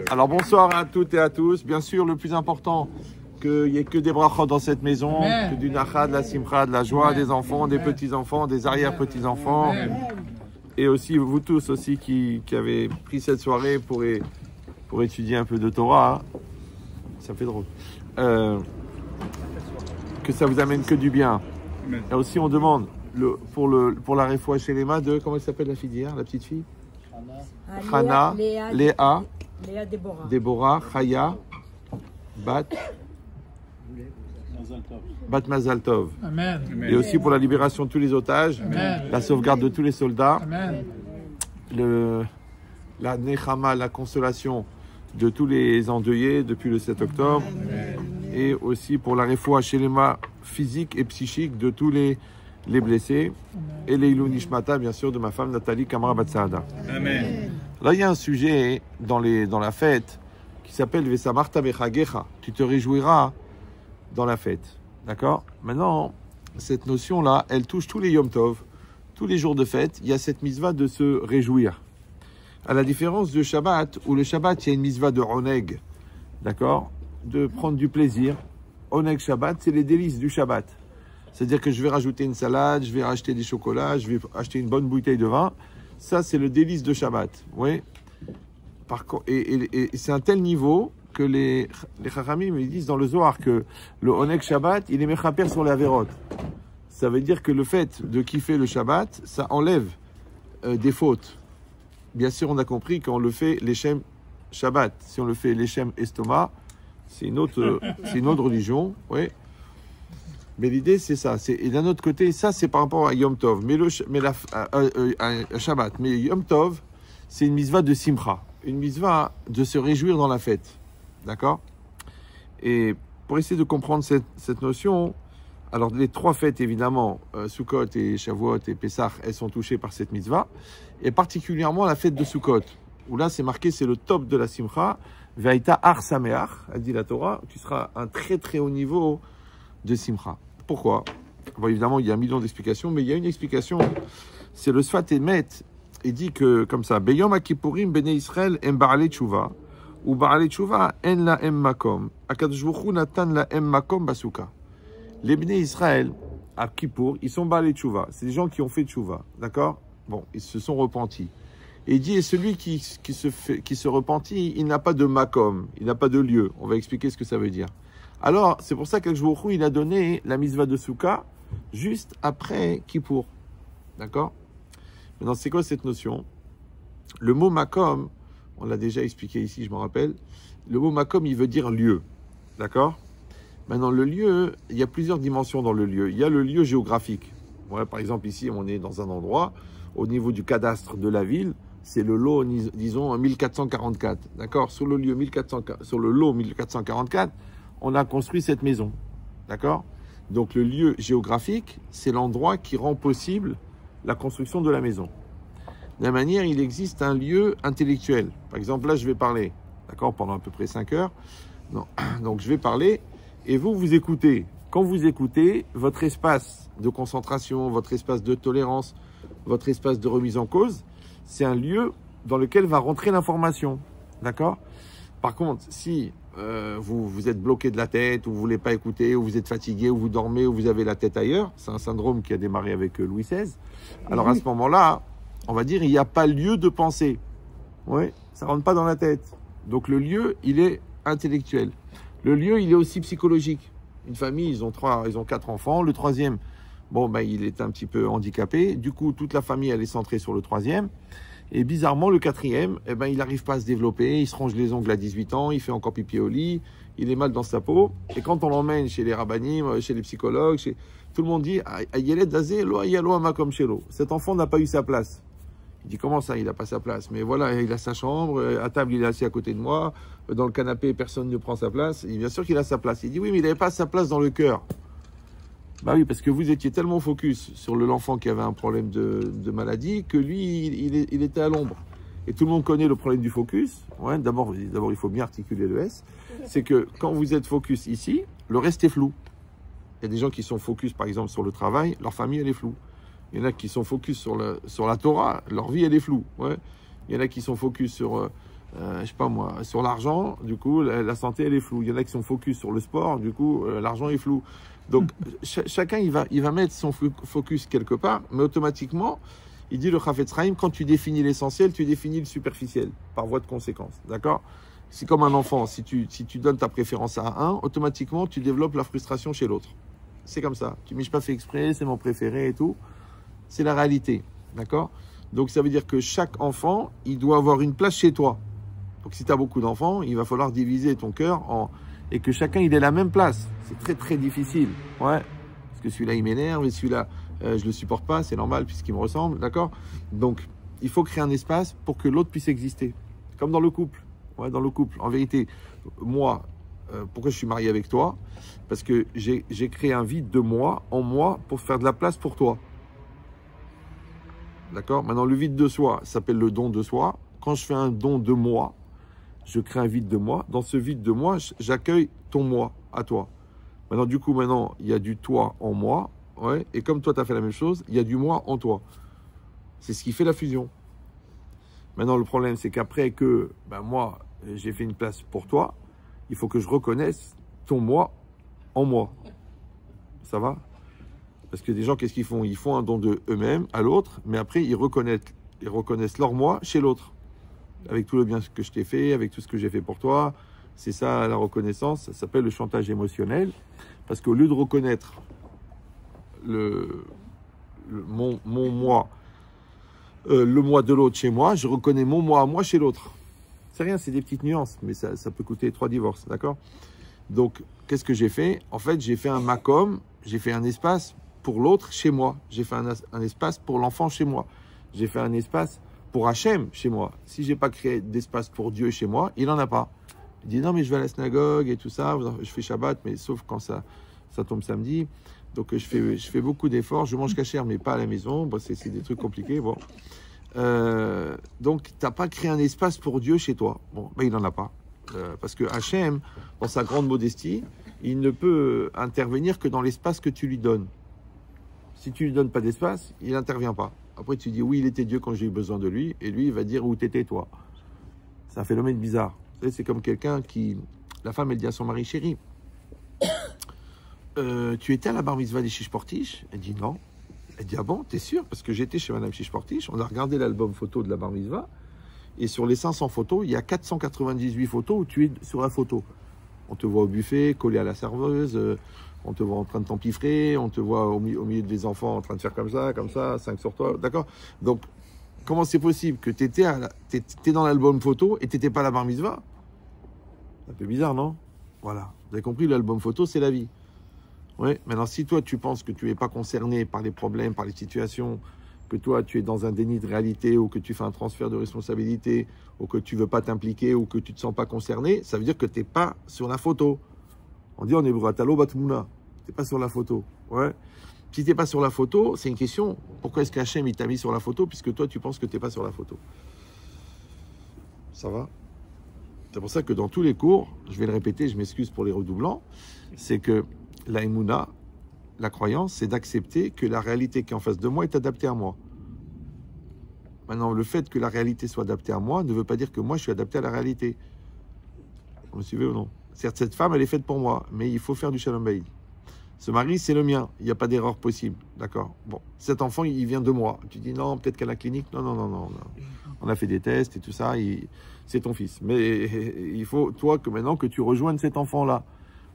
Alors bonsoir à toutes et à tous. Bien sûr, le plus important, qu'il n'y ait que des brachot dans cette maison, que du nachad, de la simcha, de la joie des enfants, des petits-enfants, des arrière-petits-enfants. Et aussi vous tous aussi qui avez pris cette soirée pour étudier un peu de Torah. Ça fait drôle. Que ça vous amène que du bien. Et aussi on demande pour la refoua chez Léma de, comment elle s'appelle la fille d'hier, la petite fille? Hana, Léa, Déborah, Chaya, Bat Mazal Tov. Amen. Et aussi pour la libération de tous les otages, la sauvegarde de tous les soldats, la nechama, la consolation de tous les endeuillés depuis le 7 octobre, et aussi pour la refoua chez Léma physique et psychique de tous les blessés, et les Ilou Nishmata, bien sûr, de ma femme Nathalie Kamara Batsaada. Amen. Là, il y a un sujet dans la fête qui s'appelle Vesamarta Bechagecha. Tu te réjouiras dans la fête. D'accord? Maintenant, cette notion-là, elle touche tous les Yom Tov, tous les jours de fête. Il y a cette mitzvah de se réjouir. À la différence de Shabbat, où le Shabbat, il y a une mitzvah de Oneg. D'accord? De prendre du plaisir. Oneg Shabbat, c'est les délices du Shabbat. C'est-à-dire que je vais rajouter une salade, je vais racheter des chocolats, je vais acheter une bonne bouteille de vin. Ça, c'est le délice de Shabbat. Oui. Par contre, et c'est un tel niveau que les Chachamim ils disent dans le Zohar que le Oneg Shabbat, il est mechaper sur les Averot. Ça veut dire que le fait de kiffer le Shabbat, ça enlève des fautes. Bien sûr, on a compris qu'on le fait l'Echem Shabbat. Si on le fait l'Echem Estomac, c'est une autre religion. Oui. Mais l'idée, c'est ça. Et d'un autre côté, ça, c'est par rapport à Yom Tov. À Shabbat. Mais Yom Tov, c'est une mitzvah de Simcha. Une mitzvah de se réjouir dans la fête. D'accord? Et pour essayer de comprendre cette notion, alors les trois fêtes, évidemment, Sukkot et Shavuot et Pessah, elles sont touchées par cette mitzvah. Et particulièrement la fête de Sukkot, où là, c'est marqué, c'est le top de la Simcha. Vaïta Ar Sameach, a dit la Torah, qui sera un très très haut niveau de Simcha. Pourquoi? Bon, évidemment, il y a un million d'explications, mais il y a une explication. C'est le Sfat Emet. Il dit que, comme ça, Beyom HaKippurim, Bnei Israël, em ba'alei tshuva, ou ba'alei tshuva, en la em makom. Akadosh Baruch Hu natan la em makom basuka. Les Bnei Israël, à Kippour, ils sont ba'alei tshuva. C'est des gens qui ont fait tshuva. D'accord? Bon, ils se sont repentis. Et il dit, et celui qui se repentit, il n'a pas de makom, il n'a pas de lieu. On va expliquer ce que ça veut dire. Alors, c'est pour ça qu'Akshvouchou, il a donné la mitzvah de Souka juste après Kippour. D'accord? Maintenant, c'est quoi cette notion? Le mot makom, on l'a déjà expliqué ici, je me rappelle. Le mot makom, il veut dire lieu. D'accord? Maintenant, le lieu, il y a plusieurs dimensions dans le lieu. Il y a le lieu géographique. Ouais, par exemple, ici, on est dans un endroit, au niveau du cadastre de la ville, c'est le lot, disons, 1444. D'accord? Sur le lot 1444, on a construit cette maison. D'accord? Donc le lieu géographique, c'est l'endroit qui rend possible la construction de la maison. De la manière, il existe un lieu intellectuel. Par exemple, là, je vais parler, d'accord, pendant à peu près 5 heures. Non. Donc je vais parler et vous écoutez. Quand vous écoutez, votre espace de concentration, votre espace de tolérance, votre espace de remise en cause, c'est un lieu dans lequel va rentrer l'information. D'accord? Par contre, si vous êtes bloqué de la tête, ou vous ne voulez pas écouter, ou vous êtes fatigué, ou vous dormez, ou vous avez la tête ailleurs, c'est un syndrome qui a démarré avec Louis XVI. Alors à ce moment-là, on va dire il n'y a pas lieu de penser. Oui, ça ne rentre pas dans la tête. Donc le lieu, il est intellectuel. Le lieu, il est aussi psychologique. Une famille, ils ont 4 enfants. Le troisième, bon, ben, il est un petit peu handicapé. Du coup, toute la famille, elle est centrée sur le troisième. Et bizarrement, le quatrième, eh ben, il n'arrive pas à se développer, il se ronge les ongles à 18 ans, il fait encore pipi au lit, il est mal dans sa peau. Et quand on l'emmène chez les rabbinim, chez les psychologues, tout le monde dit « Cet enfant n'a pas eu sa place. » Il dit « Comment ça, il n'a pas sa place? Mais voilà, il a sa chambre, à table, il est assis à côté de moi, dans le canapé, personne ne prend sa place. » Et bien sûr qu'il a sa place. Il dit « Oui, mais il n'avait pas sa place dans le cœur. » Bah oui, parce que vous étiez tellement focus sur l'enfant qui avait un problème de maladie que lui, il était à l'ombre. Et tout le monde connaît le problème du focus. Ouais, d'abord, il faut bien articuler le S. C'est que quand vous êtes focus ici, le reste est flou. Il y a des gens qui sont focus, par exemple, sur le travail, leur famille, elle est floue. Il y en a qui sont focus sur la Torah, leur vie, elle est floue. Ouais. Il y en a qui sont focus sur je sais pas moi, sur l'argent, du coup, la santé, elle est floue. Il y en a qui sont focus sur le sport, du coup, l'argent est flou. Donc, chacun, il va mettre son focus quelque part, mais automatiquement, il dit le Chafetz Chaim, quand tu définis l'essentiel, tu définis le superficiel, par voie de conséquence, d'accord? C'est comme un enfant, si tu donnes ta préférence à un, automatiquement, tu développes la frustration chez l'autre. C'est comme ça. Tu m'as pas fait exprès, c'est mon préféré et tout. C'est la réalité, d'accord? Donc, ça veut dire que chaque enfant, il doit avoir une place chez toi. Donc, si tu as beaucoup d'enfants, il va falloir diviser ton cœur et que chacun, il ait la même place. C'est très, très difficile. Ouais. Parce que celui-là, il m'énerve et celui-là, je le supporte pas. C'est normal puisqu'il me ressemble. D'accord? Donc, il faut créer un espace pour que l'autre puisse exister. Comme dans le couple. Ouais, dans le couple. En vérité, moi, pourquoi je suis marié avec toi? Parce que j'ai créé un vide de moi, en moi, pour faire de la place pour toi. D'accord? Maintenant, le vide de soi s'appelle le don de soi. Quand je fais un don de moi, je crée un vide de moi. Dans ce vide de moi, j'accueille ton moi à toi. Maintenant, du coup, il y a du toi en moi. Ouais, et comme toi, tu as fait la même chose, il y a du moi en toi. C'est ce qui fait la fusion. Maintenant, le problème, c'est qu'après que moi, j'ai fait une place pour toi, il faut que je reconnaisse ton moi en moi. Ça va? Parce que des gens, qu'est-ce qu'ils font? Ils font un don de eux-mêmes à l'autre, mais après, ils reconnaissent leur moi chez l'autre. Avec tout le bien que je t'ai fait, avec tout ce que j'ai fait pour toi. C'est ça, la reconnaissance. Ça s'appelle le chantage émotionnel. Parce qu'au lieu de reconnaître mon moi, le moi de l'autre chez moi, je reconnais mon moi à moi chez l'autre. C'est rien, c'est des petites nuances, mais ça peut coûter 3 divorces, d'accord? Donc, qu'est-ce que j'ai fait? En fait, j'ai fait un makom, j'ai fait un espace pour l'autre chez moi. J'ai fait un espace pour l'enfant chez moi. J'ai fait un espace pour Hachem chez moi. Si je n'ai pas créé d'espace pour Dieu chez moi, il n'en a pas. Il dit non, mais je vais à la synagogue et tout ça, je fais Shabbat, mais sauf quand ça tombe samedi. Donc je fais beaucoup d'efforts, je mange cachère, mais pas à la maison. Bon, c'est des trucs compliqués. Bon. Donc tu n'as pas créé un espace pour Dieu chez toi. Bon, il n'en a pas. Parce que Hachem, dans sa grande modestie, il ne peut intervenir que dans l'espace que tu lui donnes. Si tu lui donnes pas d'espace, il n'intervient pas. Après, tu dis, oui, il était Dieu quand j'ai eu besoin de lui, et lui, il va dire où t'étais, toi. C'est un phénomène bizarre. Vous savez, c'est comme quelqu'un qui... La femme, elle dit à son mari, chéri, tu étais à la bar mitzvah des Chiche-Portiche? Elle dit non. Elle dit, ah bon, t'es sûr? Parce que j'étais chez Madame Chiche-Portiche, on a regardé l'album photo de la bar mitzvah, et sur les 500 photos, il y a 498 photos où tu es sur la photo. On te voit au buffet, collé à la serveuse, on te voit en train de t'empiffrer, on te voit au milieu des enfants en train de faire comme ça, 5 sur toi, d'accord? Donc, comment c'est possible que tu étais dans l'album photo et tu n'étais pas à la bar mitzvah? C'est un peu bizarre, non? Voilà. Vous avez compris, l'album photo, c'est la vie. Oui, maintenant, si toi, tu penses que tu n'es pas concerné par les problèmes, par les situations, que toi, tu es dans un déni de réalité, ou que tu fais un transfert de responsabilité, ou que tu ne veux pas t'impliquer, ou que tu ne te sens pas concerné, ça veut dire que tu n'es pas sur la photo. On dit en hébreu, Atalo Batmouna. Tu n'es pas sur la photo. Ouais. Si tu n'es pas sur la photo, c'est une question. Pourquoi est-ce qu'Hachem, il t'a mis sur la photo, puisque toi, tu penses que tu n'es pas sur la photo? Ça va? C'est pour ça que dans tous les cours, je vais le répéter, je m'excuse pour les redoublants, c'est que la Emouna, la croyance, c'est d'accepter que la réalité qui est en face de moi est adaptée à moi. Maintenant, le fait que la réalité soit adaptée à moi ne veut pas dire que moi, je suis adapté à la réalité. Vous me suivez ou non? Certes, cette femme, elle est faite pour moi, mais il faut faire du Shalom Bayit. Ce mari, c'est le mien. Il n'y a pas d'erreur possible. D'accord? Bon, cet enfant, il vient de moi. Tu dis non, peut-être qu'à la clinique. Non. On a fait des tests et tout ça. C'est ton fils. Mais il faut, toi, que maintenant, que tu rejoignes cet enfant-là.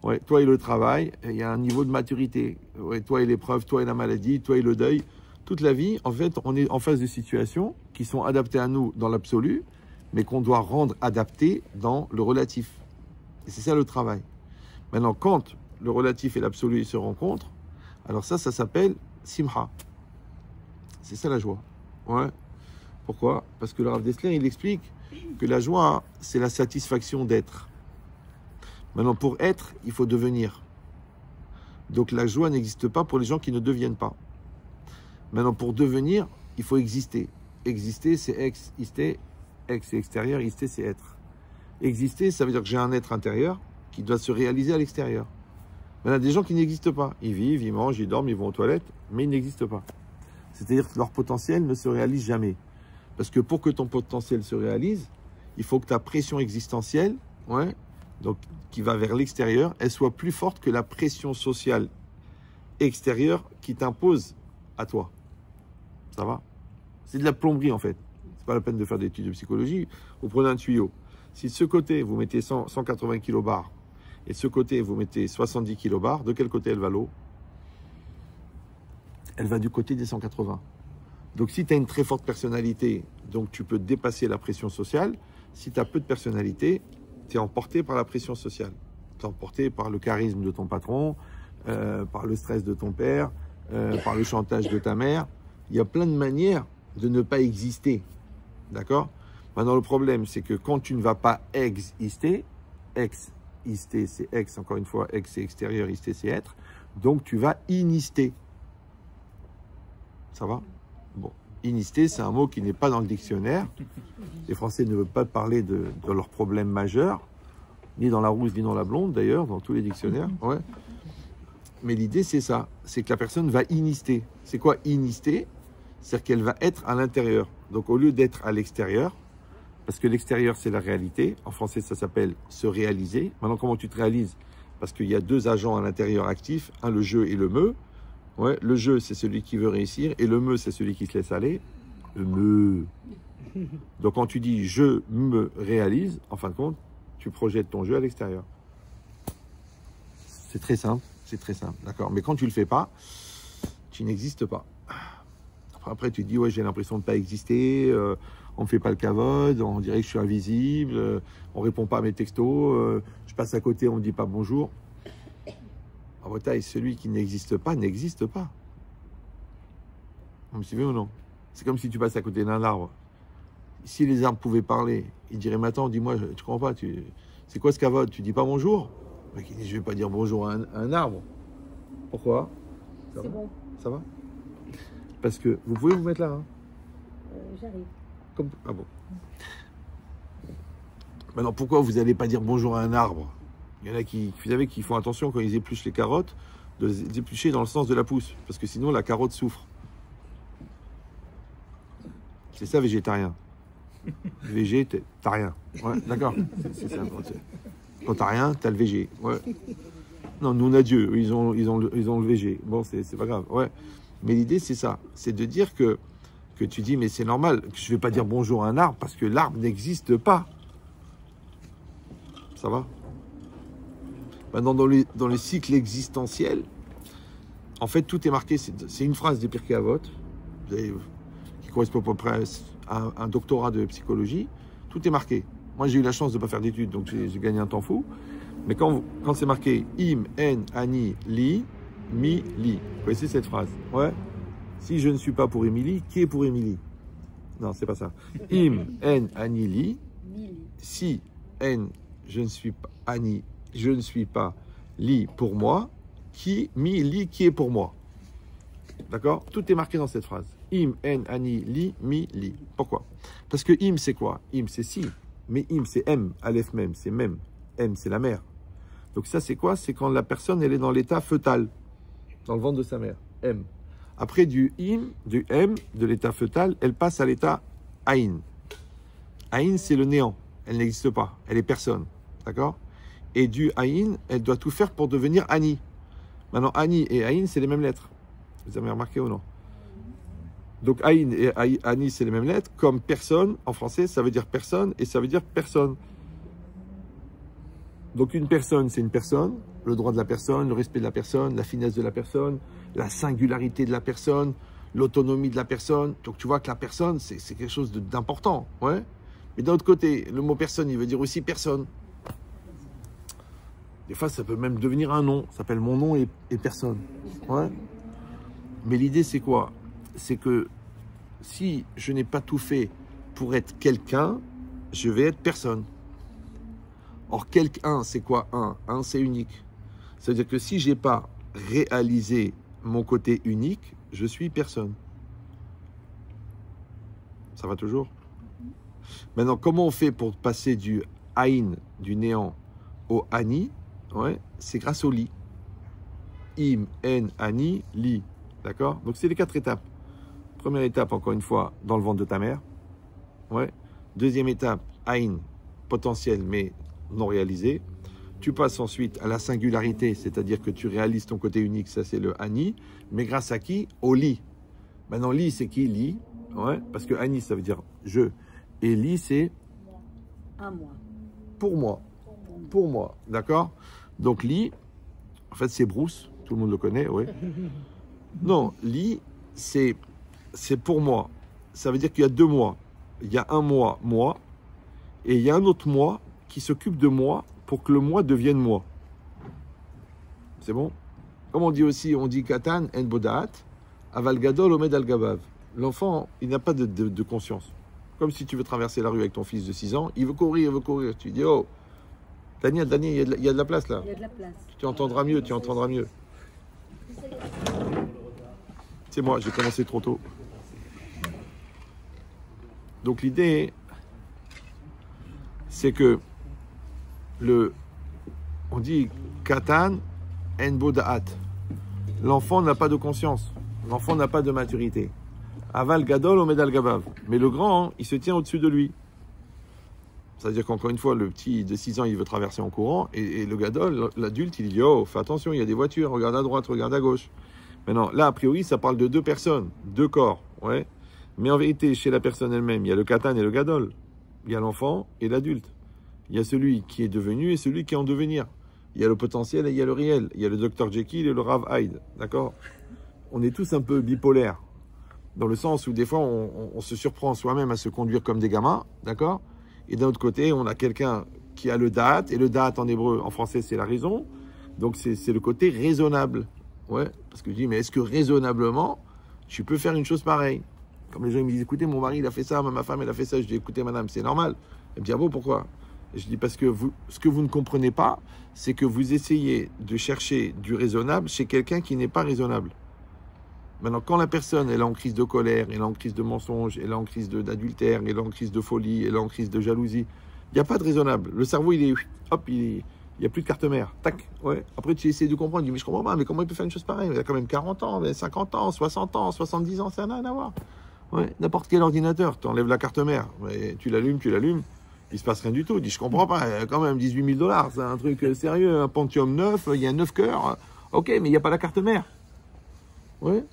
Ouais, toi et le travail, il y a un niveau de maturité. Ouais, toi et l'épreuve, toi et la maladie, toi et le deuil. Toute la vie, en fait, on est en face de situations qui sont adaptées à nous dans l'absolu, mais qu'on doit rendre adaptées dans le relatif. Et c'est ça le travail. Maintenant, quand le relatif et l'absolu se rencontrent, alors ça s'appelle simha. C'est ça la joie. Ouais. Pourquoi? Parce que le Rav Dessler, il explique que la joie, c'est la satisfaction d'être. Maintenant, pour être, il faut devenir. Donc la joie n'existe pas pour les gens qui ne deviennent pas. Maintenant, pour devenir, il faut exister. Exister, c'est exister. Ex, c'est extérieur. Exister, c'est être. Exister, ça veut dire que j'ai un être intérieur qui doit se réaliser à l'extérieur. Maintenant, il y a des gens qui n'existent pas. Ils vivent, ils mangent, ils dorment, ils vont aux toilettes, mais ils n'existent pas. C'est-à-dire que leur potentiel ne se réalise jamais. Parce que pour que ton potentiel se réalise, il faut que ta pression existentielle, ouais, donc qui va vers l'extérieur, elle soit plus forte que la pression sociale extérieure qui t'impose à toi. Ça va? C'est de la plomberie en fait. C'est pas la peine de faire des études de psychologie. Vous prenez un tuyau. Si de ce côté vous mettez 180 kbar et de ce côté vous mettez 70 kbar, de quel côté elle va l'eau? Elle va du côté des 180. Donc si tu as une très forte personnalité, donc tu peux dépasser la pression sociale. Si tu as peu de personnalité, tu es emporté par la pression sociale. Tu es emporté par le charisme de ton patron, par le stress de ton père, par le chantage de ta mère. Il y a plein de manières de ne pas exister. D'accord? Maintenant, le problème, c'est que quand tu ne vas pas exister, exister, c'est ex, encore une fois, ex, c'est extérieur, ister, c'est être. Donc, tu vas inister. Ça va? Bon. Inister, c'est un mot qui n'est pas dans le dictionnaire. Les Français ne veulent pas parler de leurs problèmes majeurs, ni dans la rousse, ni dans la blonde, d'ailleurs, dans tous les dictionnaires. Ouais. Mais l'idée, c'est ça. C'est que la personne va inister. C'est quoi inister? C'est-à-dire qu'elle va être à l'intérieur. Donc, au lieu d'être à l'extérieur, parce que l'extérieur, c'est la réalité. En français, ça s'appelle se réaliser. Maintenant, comment tu te réalises? Parce qu'il y a deux agents à l'intérieur actifs, un, le je et le me. Ouais, le je, c'est celui qui veut réussir, et le me, c'est celui qui se laisse aller. Le me. Donc, quand tu dis je me réalise, en fin de compte, tu projettes ton jeu à l'extérieur. C'est très simple, d'accord. Mais quand tu le fais pas, tu n'existes pas. Après, tu te dis, ouais, j'ai l'impression de ne pas exister, on ne me fait pas le cavode, on dirait que je suis invisible, on ne répond pas à mes textos, je passe à côté, on ne me dit pas bonjour. En Bretagne, celui qui n'existe pas, n'existe pas. Vous me suivez ou non? C'est comme si tu passes à côté d'un arbre. Si les arbres pouvaient parler, ils diraient, mais attends, dis-moi, tu comprends pas, c'est quoi ce cavode? Tu dis pas bonjour? Mais qui dit, je vais pas dire bonjour à un arbre. Pourquoi? C'est bon. Ça va? Parce que vous pouvez vous mettre là. Hein? J'arrive. Ah bon. Maintenant, pourquoi vous n'allez pas dire bonjour à un arbre? Il y en a qui, vous savez, qui font attention quand ils épluchent les carottes, de les éplucher dans le sens de la pousse. Parce que sinon, la carotte souffre. C'est ça, végétarien. Végé, t'as rien. Ouais, d'accord. C'est ça. Quand t'as rien, t'as le végé. Ouais. Non, nous on a Dieu. Ils ont le végé. Bon, c'est pas grave. Ouais. Mais l'idée, c'est ça. C'est de dire que tu dis, mais c'est normal, que je ne vais pas dire bonjour à un arbre parce que l'arbre n'existe pas. Ça va? Maintenant, dans les cycles existentiels, en fait, tout est marqué. C'est une phrase des Pirkei Avot, qui correspond à peu près à un doctorat de psychologie. Tout est marqué. Moi, j'ai eu la chance de ne pas faire d'études, donc j'ai gagné un temps fou. Mais quand c'est marqué im, en, ani, li, mi, li. Vous connaissez cette phrase? Ouais. Si je ne suis pas pour Émilie, qui est pour Émilie? Non, c'est pas ça. Im, en, ani, li. Si, en, je ne suis pas, ani, je ne suis pas, li, pour moi. Qui, mi, li, qui est pour moi? D'accord? Tout est marqué dans cette phrase. Im, en, ani, li, mi, li. Pourquoi? Parce que im, c'est quoi? Im, c'est si. Mais im, c'est m. Aleph même, c'est même. M, c'est la mère. Donc ça, c'est quoi? C'est quand la personne, elle est dans l'état fœtal, dans le ventre de sa mère. M. Après du im, du m, de l'état fœtal, elle passe à l'état aïn. Aïn, c'est le néant. Elle n'existe pas. Elle est personne. D'accord? Et du aïn, elle doit tout faire pour devenir ani. Maintenant, ani et aïn, c'est les mêmes lettres. Vous avez remarqué ou non? Donc aïn et ani, c'est les mêmes lettres. Comme personne, en français, ça veut dire personne et ça veut dire personne. Donc une personne, c'est une personne, le droit de la personne, le respect de la personne, la finesse de la personne, la singularité de la personne, l'autonomie de la personne. Donc tu vois que la personne, c'est quelque chose d'important. Ouais. Mais d'un autre côté, le mot personne, il veut dire aussi personne. Des fois, ça peut même devenir un nom. Ça s'appelle mon nom et personne. Ouais. Mais l'idée, c'est quoi? C'est que si je n'ai pas tout fait pour être quelqu'un, je vais être personne. Or, quelqu'un, c'est quoi un? Un, c'est unique. C'est-à-dire que si je n'ai pas réalisé mon côté unique, je suis personne. Ça va toujours? Maintenant, comment on fait pour passer du aïn, du néant, au ani? Ouais, c'est grâce au li. Im, en, ani, li. D'accord? Donc, c'est les 4 étapes. Première étape, encore une fois, dans le ventre de ta mère. Ouais. Deuxième étape, Aïn, potentiel mais non réalisé. Tu passes ensuite à la singularité, c'est-à-dire que tu réalises ton côté unique, ça c'est le Ani, mais grâce à qui? Au Li. Maintenant, Li, c'est qui Li? Ouais, parce que Ani, ça veut dire je. Et Li, c'est À moi. pour moi. Pour moi, d'accord? Donc Li, en fait, c'est Bruce, tout le monde le connaît, oui. Non, Li, c'est pour moi. Ça veut dire qu'il y a deux moi. Il y a un moi, moi, et il y a un autre moi qui s'occupe de moi pour que le moi devienne moi. C'est bon? Comme on dit aussi, on dit Katan en Bodaat, Aval Gadol Omed al Gabav. L'enfant, il n'a pas de conscience. Comme si tu veux traverser la rue avec ton fils de 6 ans, il veut courir, il veut courir. Tu dis, oh, Daniel, il y a de la place là. Il y a de la place. Tu entendras mieux, tu entendras mieux. C'est moi, j'ai commencé trop tôt. Donc l'idée, c'est que on dit Katan en Bodaat. L'enfant n'a pas de conscience. L'enfant n'a pas de maturité. Aval Gadol Omed al Gabav. Mais le grand, il se tient au-dessus de lui. C'est-à-dire qu'encore une fois, le petit de 6 ans, il veut traverser en courant, et le Gadol, l'adulte, il dit, oh, fais attention, il y a des voitures, regarde à droite, regarde à gauche. Maintenant, là, a priori, ça parle de deux personnes, deux corps, ouais. Mais en vérité, chez la personne elle-même, il y a le Katan et le Gadol. Il y a l'enfant et l'adulte. Il y a celui qui est devenu et celui qui est en devenir. Il y a le potentiel et il y a le réel. Il y a le Dr Jekyll et le Rav Hyde, d'accord? On est tous un peu bipolaires, dans le sens où des fois, on se surprend soi-même à se conduire comme des gamins, d'accord? Et d'un autre côté, on a quelqu'un qui a le da'at, et le da'at en hébreu, en français, c'est la raison. Donc, c'est le côté raisonnable. Ouais, parce que je dis, mais est-ce que raisonnablement, tu peux faire une chose pareille? Comme les gens ils me disent, écoutez, mon mari, il a fait ça, ma femme, elle a fait ça. Je dis, écoutez, madame, c'est normal. Elle me dit, ah bon, pourquoi? Et je dis, parce que ce que vous ne comprenez pas, c'est que vous essayez de chercher du raisonnable chez quelqu'un qui n'est pas raisonnable. Maintenant, quand la personne elle est en crise de colère, elle est en crise de mensonge, elle est en crise d'adultère, elle est en crise de folie, elle est en crise de jalousie, il n'y a pas de raisonnable. Le cerveau, il est, hop, il n'y a plus de carte mère. Tac, ouais. Après, tu essaies de comprendre, tu dis, mais je comprends pas, mais comment il peut faire une chose pareille? Il a quand même 40 ans, 50 ans, 60 ans, 70 ans, ça n'a rien à voir. Ouais, n'importe quel ordinateur, tu enlèves la carte mère, ouais, tu l'allumes, il se passe rien du tout. Il dit, je comprends pas, quand même, 18 000 $, c'est un truc sérieux, un Pentium 9, il y a 9 cœurs, ok, mais il n'y a pas la carte mère. Ouais.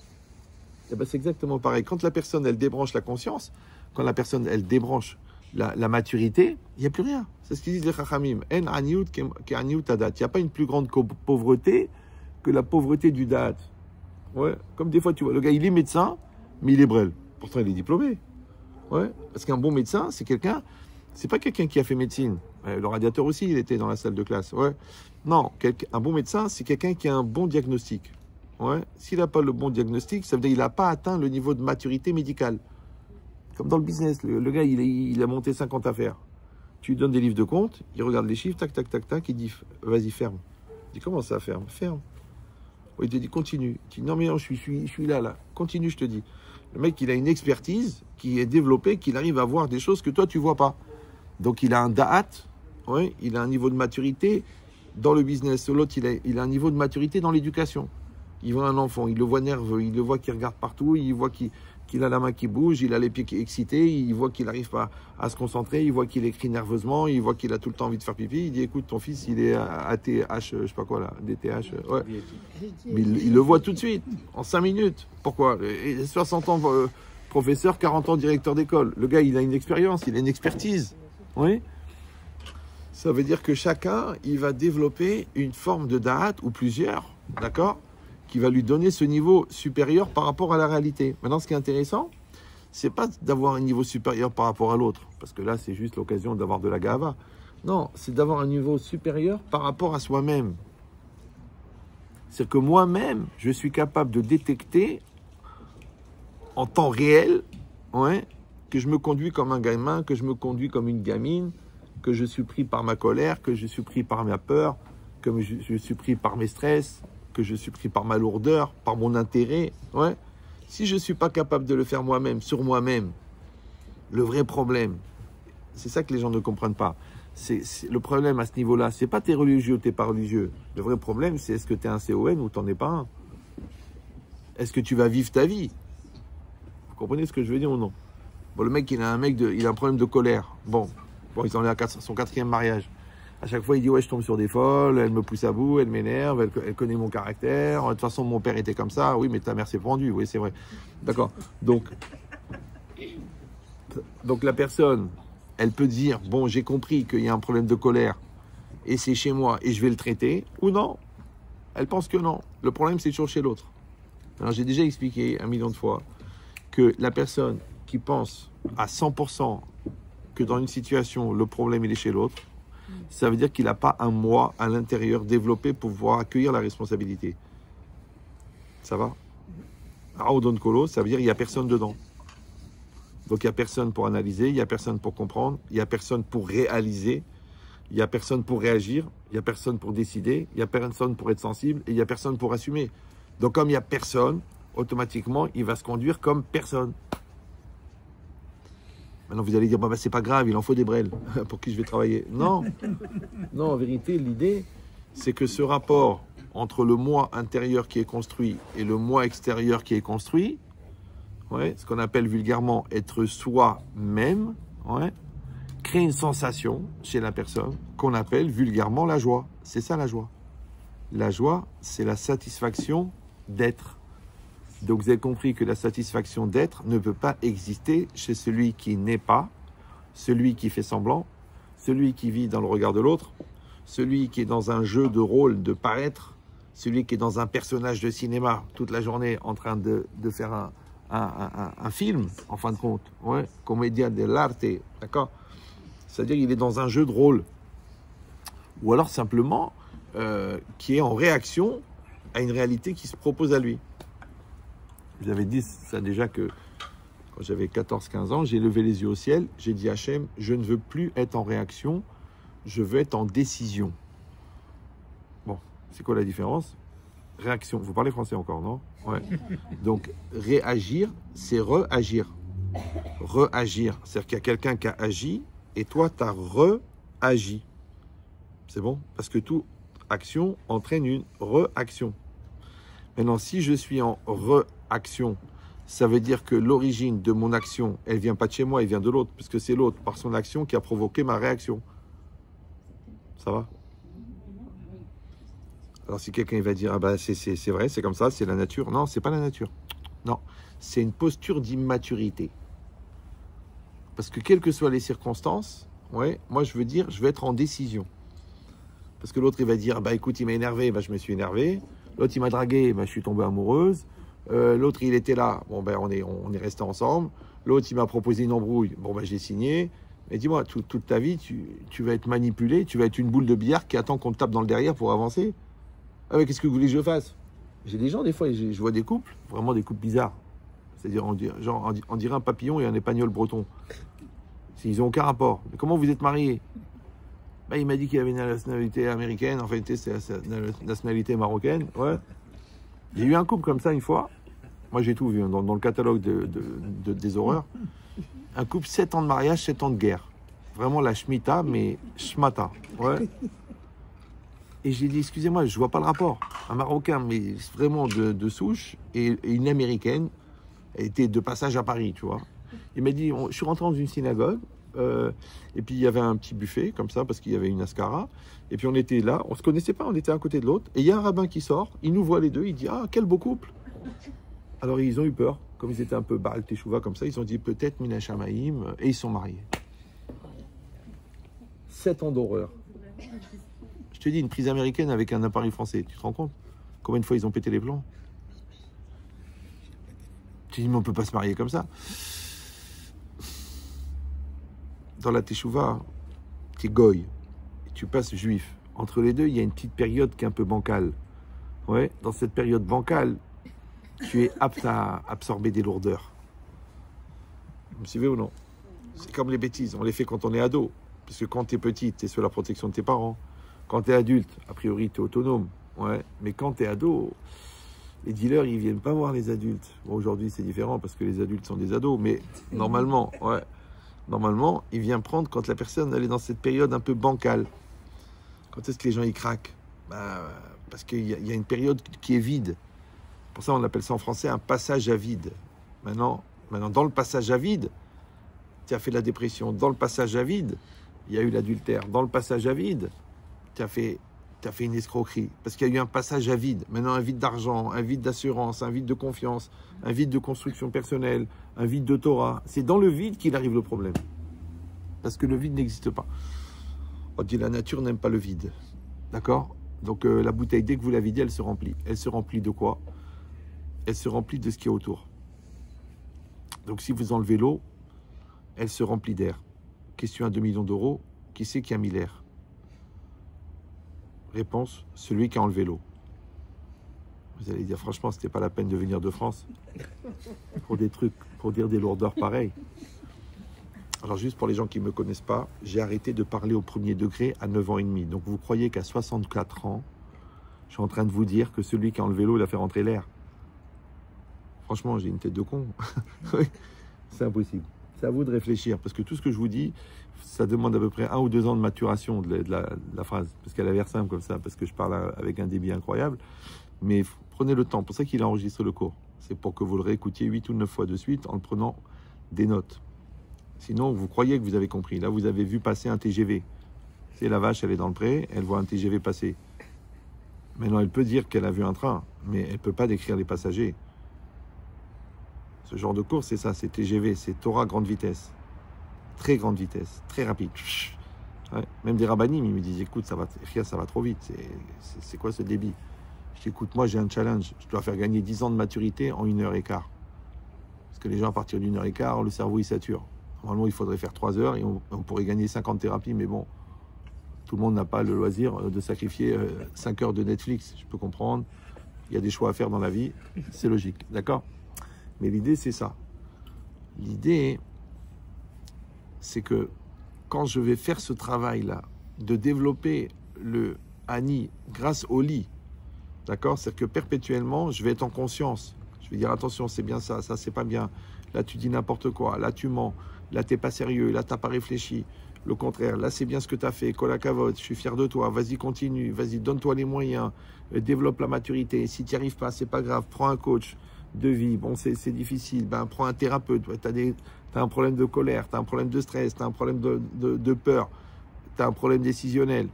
Eh ben, c'est exactement pareil. Quand la personne, elle débranche la conscience, quand la personne, elle débranche la maturité, il n'y a plus rien. C'est ce qu'ils disent les Chachamim. En aniyut ke aniyut adat. Il n'y a pas une plus grande pauvreté que la pauvreté du da'at. Ouais. Comme des fois, tu vois, le gars, il est médecin, mais il est brel. Pourtant, il est diplômé. Ouais. Parce qu'un bon médecin, c'est quelqu'un, c'est pas quelqu'un qui a fait médecine. Le radiateur aussi, il était dans la salle de classe. Ouais. Non, un bon médecin, c'est quelqu'un qui a un bon diagnostic. Ouais. S'il n'a pas le bon diagnostic, ça veut dire qu'il n'a pas atteint le niveau de maturité médicale. Comme dans le business, le gars, il a monté 50 affaires. Tu lui donnes des livres de compte, il regarde les chiffres, tac, tac, tac, tac, il dit, vas-y, ferme. Il dit, comment ça, ferme? Ferme. Ouais, il te dit, continue. Il dit, non, mais non, je suis là. Continue, je te dis. Le mec, il a une expertise qui est développée, qu'il arrive à voir des choses que toi, tu ne vois pas. Donc, il a un da'at, ouais, il a un niveau de maturité dans le business. L'autre, il a un niveau de maturité dans l'éducation. Il voit un enfant, il le voit nerveux, il le voit qui regarde partout, il voit qu'il a la main qui bouge, il a les pieds qui excités, il voit qu'il n'arrive pas à se concentrer, il voit qu'il écrit nerveusement, il voit qu'il a tout le temps envie de faire pipi. Il dit, écoute, ton fils, il est ATH, je sais pas quoi là, DTH, ouais. Mais il le voit tout de suite, en 5 minutes. Pourquoi? 60 ans professeur, 40 ans directeur d'école. Le gars, il a une expérience, il a une expertise. Oui. Ça veut dire que chacun, il va développer une forme de da'at, ou plusieurs, d'accord, qui va lui donner ce niveau supérieur par rapport à la réalité. Maintenant, ce qui est intéressant, c'est pas d'avoir un niveau supérieur par rapport à l'autre, parce que là, c'est juste l'occasion d'avoir de la gava. Non, c'est d'avoir un niveau supérieur par rapport à soi-même. C'est-à-dire que moi-même, je suis capable de détecter en temps réel, ouais, que je me conduis comme un gamin, que je me conduis comme une gamine, que je suis pris par ma colère, que je suis pris par ma peur, que je suis pris par mes stress, que je suis pris par ma lourdeur, par mon intérêt. Ouais. Si je ne suis pas capable de le faire moi-même, sur moi-même, le vrai problème, c'est ça que les gens ne comprennent pas. Le problème à ce niveau-là, c'est pas t'es religieux ou t'es pas religieux. Le vrai problème, c'est est-ce que tu es un CON ou t'en es pas un. Est-ce que tu vas vivre ta vie? Vous comprenez ce que je veux dire ou non? Bon, le mec, il a un problème de colère. Bon, Bon, ils en est à son 4e mariage. À chaque fois, il dit, ouais, je tombe sur des folles, elle me pousse à bout, elle m'énerve, elle connaît mon caractère. De toute façon, mon père était comme ça. Oui, mais ta mère s'est pendue. Oui, c'est vrai. D'accord. Donc, la personne, elle peut dire, bon, j'ai compris qu'il y a un problème de colère et c'est chez moi et je vais le traiter, ou non. Elle pense que non. Le problème, c'est toujours chez l'autre. Alors, j'ai déjà expliqué 1 million de fois que la personne qui pense à 100% que dans une situation, le problème, il est chez l'autre, ça veut dire qu'il n'a pas un moi à l'intérieur développé pour pouvoir accueillir la responsabilité. Ça va? Aodon Kolo, ça veut dire qu'il n'y a personne dedans. Donc il n'y a personne pour analyser, il n'y a personne pour comprendre, il n'y a personne pour réaliser, il n'y a personne pour réagir, il n'y a personne pour décider, il n'y a personne pour être sensible et il n'y a personne pour assumer. Donc comme il n'y a personne, automatiquement, il va se conduire comme personne. Maintenant, vous allez dire, bah, c'est pas grave, il en faut des brels. Pour qui je vais travailler? Non. Non, en vérité, l'idée, c'est que ce rapport entre le moi intérieur qui est construit et le moi extérieur qui est construit, ouais, ce qu'on appelle vulgairement être soi-même, ouais, crée une sensation chez la personne qu'on appelle vulgairement la joie. C'est ça la joie. La joie, c'est la satisfaction d'être. Donc vous avez compris que la satisfaction d'être ne peut pas exister chez celui qui n'est pas, celui qui fait semblant, celui qui vit dans le regard de l'autre, celui qui est dans un jeu de rôle, de paraître, celui qui est dans un personnage de cinéma toute la journée en train de faire un film, en fin de compte, ouais, comédien de l'arte, d'accord? C'est-à-dire qu'il est dans un jeu de rôle. Ou alors simplement qui est en réaction à une réalité qui se propose à lui. Je vous avais dit ça déjà que quand j'avais 14-15 ans, j'ai levé les yeux au ciel, j'ai dit à Hachem, je ne veux plus être en réaction, je veux être en décision. Bon, c'est quoi la différence? Réaction, vous parlez français encore, non? Ouais. Donc, réagir, c'est réagir. Réagir, c'est-à-dire qu'il y a quelqu'un qui a agi et toi, tu as réagi. C'est bon? Parce que toute action entraîne une réaction. Maintenant, si je suis en réaction, ça veut dire que l'origine de mon action, elle vient pas de chez moi, elle vient de l'autre, puisque c'est l'autre, par son action, qui a provoqué ma réaction. Ça va? Alors si quelqu'un va dire, ah ben c'est vrai, c'est comme ça, c'est la nature. Non, c'est pas la nature. Non, c'est une posture d'immaturité. Parce que quelles que soient les circonstances, ouais, moi je veux dire, je vais être en décision. Parce que l'autre, il va dire, bah écoute, il m'a énervé, bah je me suis énervé. L'autre, il m'a dragué, bah je suis tombée amoureuse. L'autre, il était là, bon ben on est resté ensemble. L'autre, il m'a proposé une embrouille, bon ben j'ai signé. Mais dis-moi, toute ta vie, tu vas être manipulé, tu vas être une boule de billard qui attend qu'on te tape dans le derrière pour avancer. Ah mais qu'est-ce que vous voulez que je fasse? J'ai des gens, des fois, je vois des couples, vraiment des couples bizarres. C'est-à-dire, on dirait un papillon et un épagnol breton. Ils n'ont aucun rapport. Mais comment vous êtes mariés? Bah, il m'a dit qu'il avait une nationalité américaine, en fait, c'est la nationalité marocaine. Ouais. J'ai eu un couple comme ça une fois. Moi, j'ai tout vu hein, dans le catalogue des horreurs. Un couple, 7 ans de mariage, 7 ans de guerre. Vraiment la schmita, mais schmata. Ouais. Et j'ai dit, excusez-moi, je vois pas le rapport. Un Marocain, mais vraiment de souche, et une Américaine, elle était de passage à Paris, tu vois. Il m'a dit, je suis rentré dans une synagogue, et puis il y avait un petit buffet, comme ça, parce qu'il y avait une ascara. Et puis on était là, on se connaissait pas, on était à côté de l'autre. Et il y a un rabbin qui sort, il nous voit les deux, il dit, ah, quel beau couple. Alors ils ont eu peur, comme ils étaient un peu Baal Teshuvah comme ça, ils ont dit peut-être Mina Shamaïm, et ils sont mariés. 7 ans d'horreur. Je te dis, une prise américaine avec un appareil français, tu te rends compte? Combien de fois ils ont pété les plombs? Tu dis, mais on peut pas se marier comme ça. Dans la Teshuvah, tu es goy, et tu passes juif. Entre les deux, il y a une petite période qui est un peu bancale. Ouais, dans cette période bancale, tu es apte à absorber des lourdeurs. Vous me suivez ou non? C'est comme les bêtises, on les fait quand on est ado. Parce que quand tu es petit, tu es sous la protection de tes parents. Quand tu es adulte, a priori, tu es autonome. Ouais. Mais quand tu es ado, les dealers, ils viennent pas voir les adultes. Bon, aujourd'hui, c'est différent parce que les adultes sont des ados. Mais normalement, ouais, normalement, il vient prendre quand la personne elle est dans cette période un peu bancale. Quand est-ce que les gens y craquent? Parce qu'il y a une période qui est vide. Pour ça, on appelle ça en français un passage à vide. Maintenant, dans le passage à vide, tu as fait la dépression. Dans le passage à vide, il y a eu l'adultère. Dans le passage à vide, tu as fait une escroquerie. Parce qu'il y a eu un passage à vide. Maintenant, un vide d'argent, un vide d'assurance, un vide de confiance, un vide de construction personnelle, un vide de Torah. C'est dans le vide qu'il arrive le problème. Parce que le vide n'existe pas. On dit la nature n'aime pas le vide. D'accord? Donc la bouteille, dès que vous la videz, elle se remplit. Elle se remplit de quoi? Elle se remplit de ce qui est autour. Donc si vous enlevez l'eau, elle se remplit d'air. Question à 2 millions d'euros, qui c'est qui a mis l'air? Réponse, celui qui a enlevé l'eau. Vous allez dire, franchement, c'était pas la peine de venir de France pour des trucs, pour dire des lourdeurs pareilles. Alors juste pour les gens qui ne me connaissent pas, j'ai arrêté de parler au premier degré à 9 ans et demi. Donc vous croyez qu'à 64 ans, je suis en train de vous dire que celui qui a enlevé l'eau, il a fait rentrer l'air. Franchement, j'ai une tête de con. C'est impossible. C'est à vous de réfléchir, parce que tout ce que je vous dis, ça demande à peu près 1 ou 2 ans de maturation de la phrase, parce qu'elle a l'air simple comme ça, parce que je parle avec un débit incroyable. Mais prenez le temps, pour ça qu'il a enregistré le cours. C'est pour que vous le réécoutiez 8 ou 9 fois de suite en prenant des notes. Sinon, vous croyez que vous avez compris. Là, vous avez vu passer un TGV. C'est la vache, elle est dans le pré, elle voit un TGV passer. Maintenant, elle peut dire qu'elle a vu un train, mais elle ne peut pas décrire les passagers. Ce genre de cours, c'est ça, c'est TGV, c'est Torah grande vitesse. Très grande vitesse, très rapide. Ouais. Même des rabbinim, ils me disent, écoute, ça va trop vite. C'est quoi ce débit? Je dis, écoute, moi j'ai un challenge. Je dois faire gagner 10 ans de maturité en 1h15. Parce que les gens, à partir d'1h15, le cerveau, il sature. Normalement, il faudrait faire 3 heures et on pourrait gagner 50 thérapies, mais bon, tout le monde n'a pas le loisir de sacrifier 5 heures de Netflix. Je peux comprendre. Il y a des choix à faire dans la vie. C'est logique, d'accord? Mais l'idée, c'est ça. L'idée, c'est que quand je vais faire ce travail-là, de développer le Ani grâce au lit, d'accord? C'est-à-dire que perpétuellement, je vais être en conscience. Je vais dire, attention, c'est bien ça, ça, c'est pas bien. Là, tu dis n'importe quoi. Là, tu mens. Là, t'es pas sérieux. Là, t'as pas réfléchi. Le contraire. Là, c'est bien ce que tu as fait. Kolakavot, je suis fier de toi. Vas-y, continue. Vas-y, donne-toi les moyens. Développe la maturité. Si tu n'y arrives pas, c'est pas grave. Prends un coach de vie. Bon, c'est difficile. Ben, prends un thérapeute. T'as un problème de colère. T'as un problème de stress. T'as un problème de peur. T'as un problème décisionnel.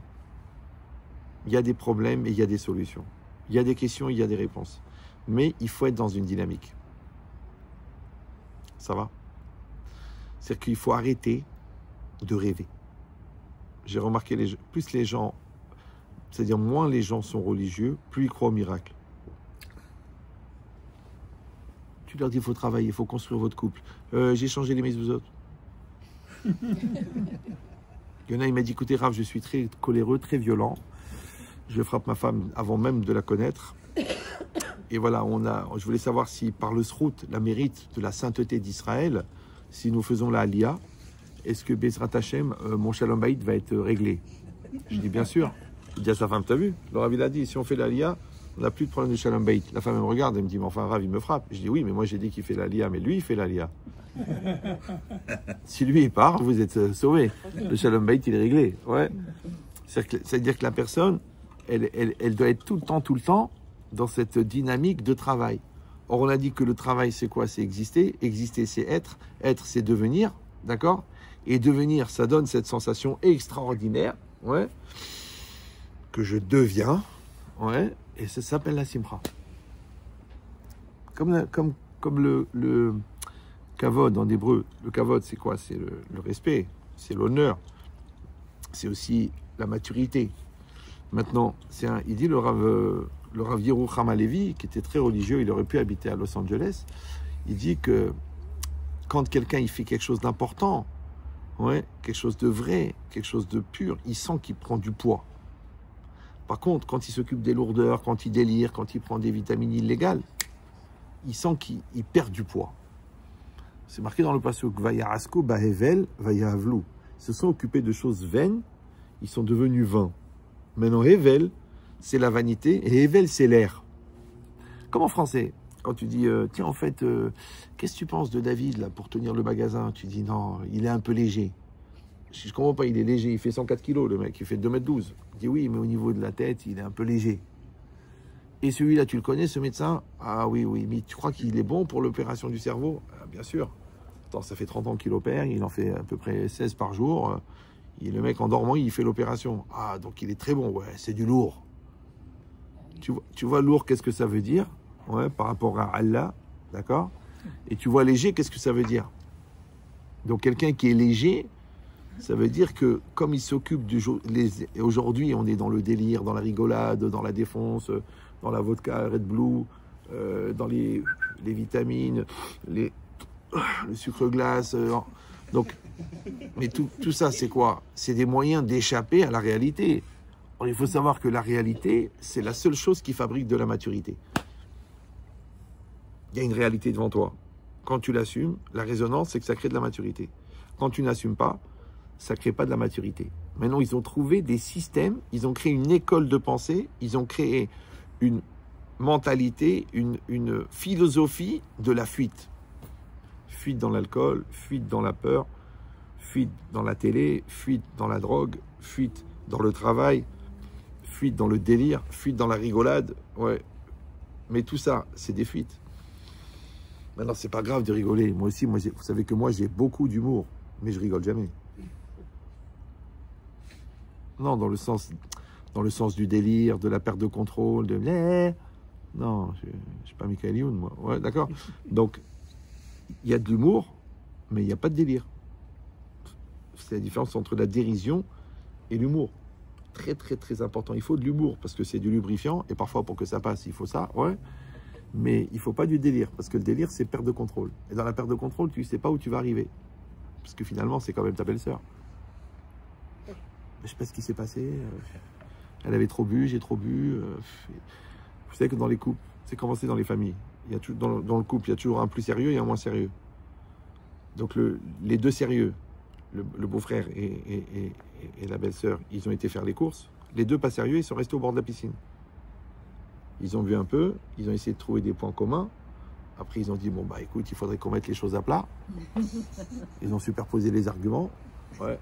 Il y a des problèmes et il y a des solutions. Il y a des questions, il y a des réponses. Mais il faut être dans une dynamique. Ça va? C'est-à-dire qu'il faut arrêter de rêver. J'ai remarqué, plus les gens, c'est-à-dire moins les gens sont religieux, plus ils croient au miracle. Tu leur dis, il faut travailler, il faut construire votre couple. J'ai changé les mezuzot. Il y en a, il m'a dit, écoutez Rav, je suis très coléreux, très violent. Je frappe ma femme avant même de la connaître. Et voilà, je voulais savoir si par le srout, la mérite de la sainteté d'Israël, si nous faisons la Aliyah, est-ce que Bezrat Hashem, mon Shalom Bayit va être réglé? Je dis bien sûr. Il dit à sa femme, t'as vu? Le Rav il a dit, si on fait la Aliyah, on n'a plus de problème de Shalom Bayit. La femme elle me regarde, elle me dit, mais enfin Rav il me frappe. Je dis oui, mais moi j'ai dit qu'il fait la Aliyah, mais lui il fait la Aliyah. Si lui il part, vous êtes sauvés. Le Shalom Bayit il est réglé. Ouais. C'est-à-dire que la personne, elle doit être tout le temps dans cette dynamique de travail. Or, on a dit que le travail, c'est quoi? C'est exister. Exister, c'est être. Être, c'est devenir. D'accord? Et devenir, ça donne cette sensation extraordinaire, ouais, que je deviens, ouais, et ça s'appelle la simcha. Comme le kavod en hébreu. Le kavod, c'est quoi? C'est le respect, c'est l'honneur. C'est aussi la maturité. Maintenant, il dit le Rav Yerucham Halevi, qui était très religieux, il aurait pu habiter à Los Angeles, il dit que quand quelqu'un il fait quelque chose d'important, ouais, quelque chose de vrai, quelque chose de pur, il sent qu'il prend du poids. Par contre, quand il s'occupe des lourdeurs, quand il délire, quand il prend des vitamines illégales, il sent qu'il perd du poids. C'est marqué dans le pasuk, Vayarasko Bahevel Vayahavlu. Ils se sont occupés de choses vaines, ils sont devenus vains. Maintenant, Hevel, c'est la vanité, et Hevel, c'est l'air. Comme en français, quand tu dis, tiens, en fait, qu'est-ce que tu penses de David, là, pour tenir le magasin? Tu dis, non, il est un peu léger. Je ne comprends pas, il est léger, il fait 104 kilos, le mec, il fait 2,12 m. Je dis, oui, mais au niveau de la tête, il est un peu léger. Et celui-là, tu le connais, ce médecin? Ah oui, mais tu crois qu'il est bon pour l'opération du cerveau? Ah, bien sûr. Attends, ça fait 30 ans qu'il opère, il en fait à peu près 16 par jour. Le mec, en dormant, il fait l'opération. Ah, donc il est très bon. Ouais, c'est du lourd. Tu vois lourd, qu'est-ce que ça veut dire? Ouais, par rapport à Allah, d'accord? Et tu vois léger, qu'est-ce que ça veut dire? Donc quelqu'un qui est léger, ça veut dire que comme il s'occupe du jour... Aujourd'hui, on est dans le délire, dans la rigolade, dans la défonce, dans la vodka, Red Blue, dans les vitamines, le sucre glace. Donc, mais tout ça, c'est quoi? C'est des moyens d'échapper à la réalité. Alors, il faut savoir que la réalité, c'est la seule chose qui fabrique de la maturité. Il y a une réalité devant toi. Quand tu l'assumes, la résonance, c'est que ça crée de la maturité. Quand tu n'assumes pas, ça ne crée pas de la maturité. Maintenant, ils ont trouvé des systèmes, ils ont créé une école de pensée, ils ont créé une mentalité, une philosophie de la fuite. Fuite dans l'alcool, fuite dans la peur, fuite dans la télé, fuite dans la drogue, fuite dans le travail, fuite dans le délire, fuite dans la rigolade. Ouais. Mais tout ça, c'est des fuites. Maintenant, c'est pas grave de rigoler. Moi aussi, vous savez que moi, j'ai beaucoup d'humour, mais je rigole jamais. Non, dans le sens du délire, de la perte de contrôle, de... Non, je suis pas Michael Youn, moi. Ouais, d'accord. Donc, il y a de l'humour, mais il n'y a pas de délire. C'est la différence entre la dérision et l'humour. Très, très, très important. Il faut de l'humour, parce que c'est du lubrifiant, et parfois, pour que ça passe, il faut ça, ouais. Mais il ne faut pas du délire, parce que le délire, c'est perte de contrôle. Et dans la perte de contrôle, tu ne sais pas où tu vas arriver. Parce que finalement, c'est quand même ta belle-sœur. Je ne sais pas ce qui s'est passé. Elle avait trop bu, j'ai trop bu. Vous savez que dans les couples, c'est comme c'est dans les familles. Il y a toujours, dans le couple, il y a toujours un plus sérieux et un moins sérieux. Donc les deux sérieux, le beau-frère et la belle-sœur, ils ont été faire les courses. Les deux pas sérieux, ils sont restés au bord de la piscine. Ils ont vu un peu, ils ont essayé de trouver des points communs. Après, ils ont dit, bon, bah écoute, il faudrait qu'on mette les choses à plat. Ils ont superposé les arguments. Ouais.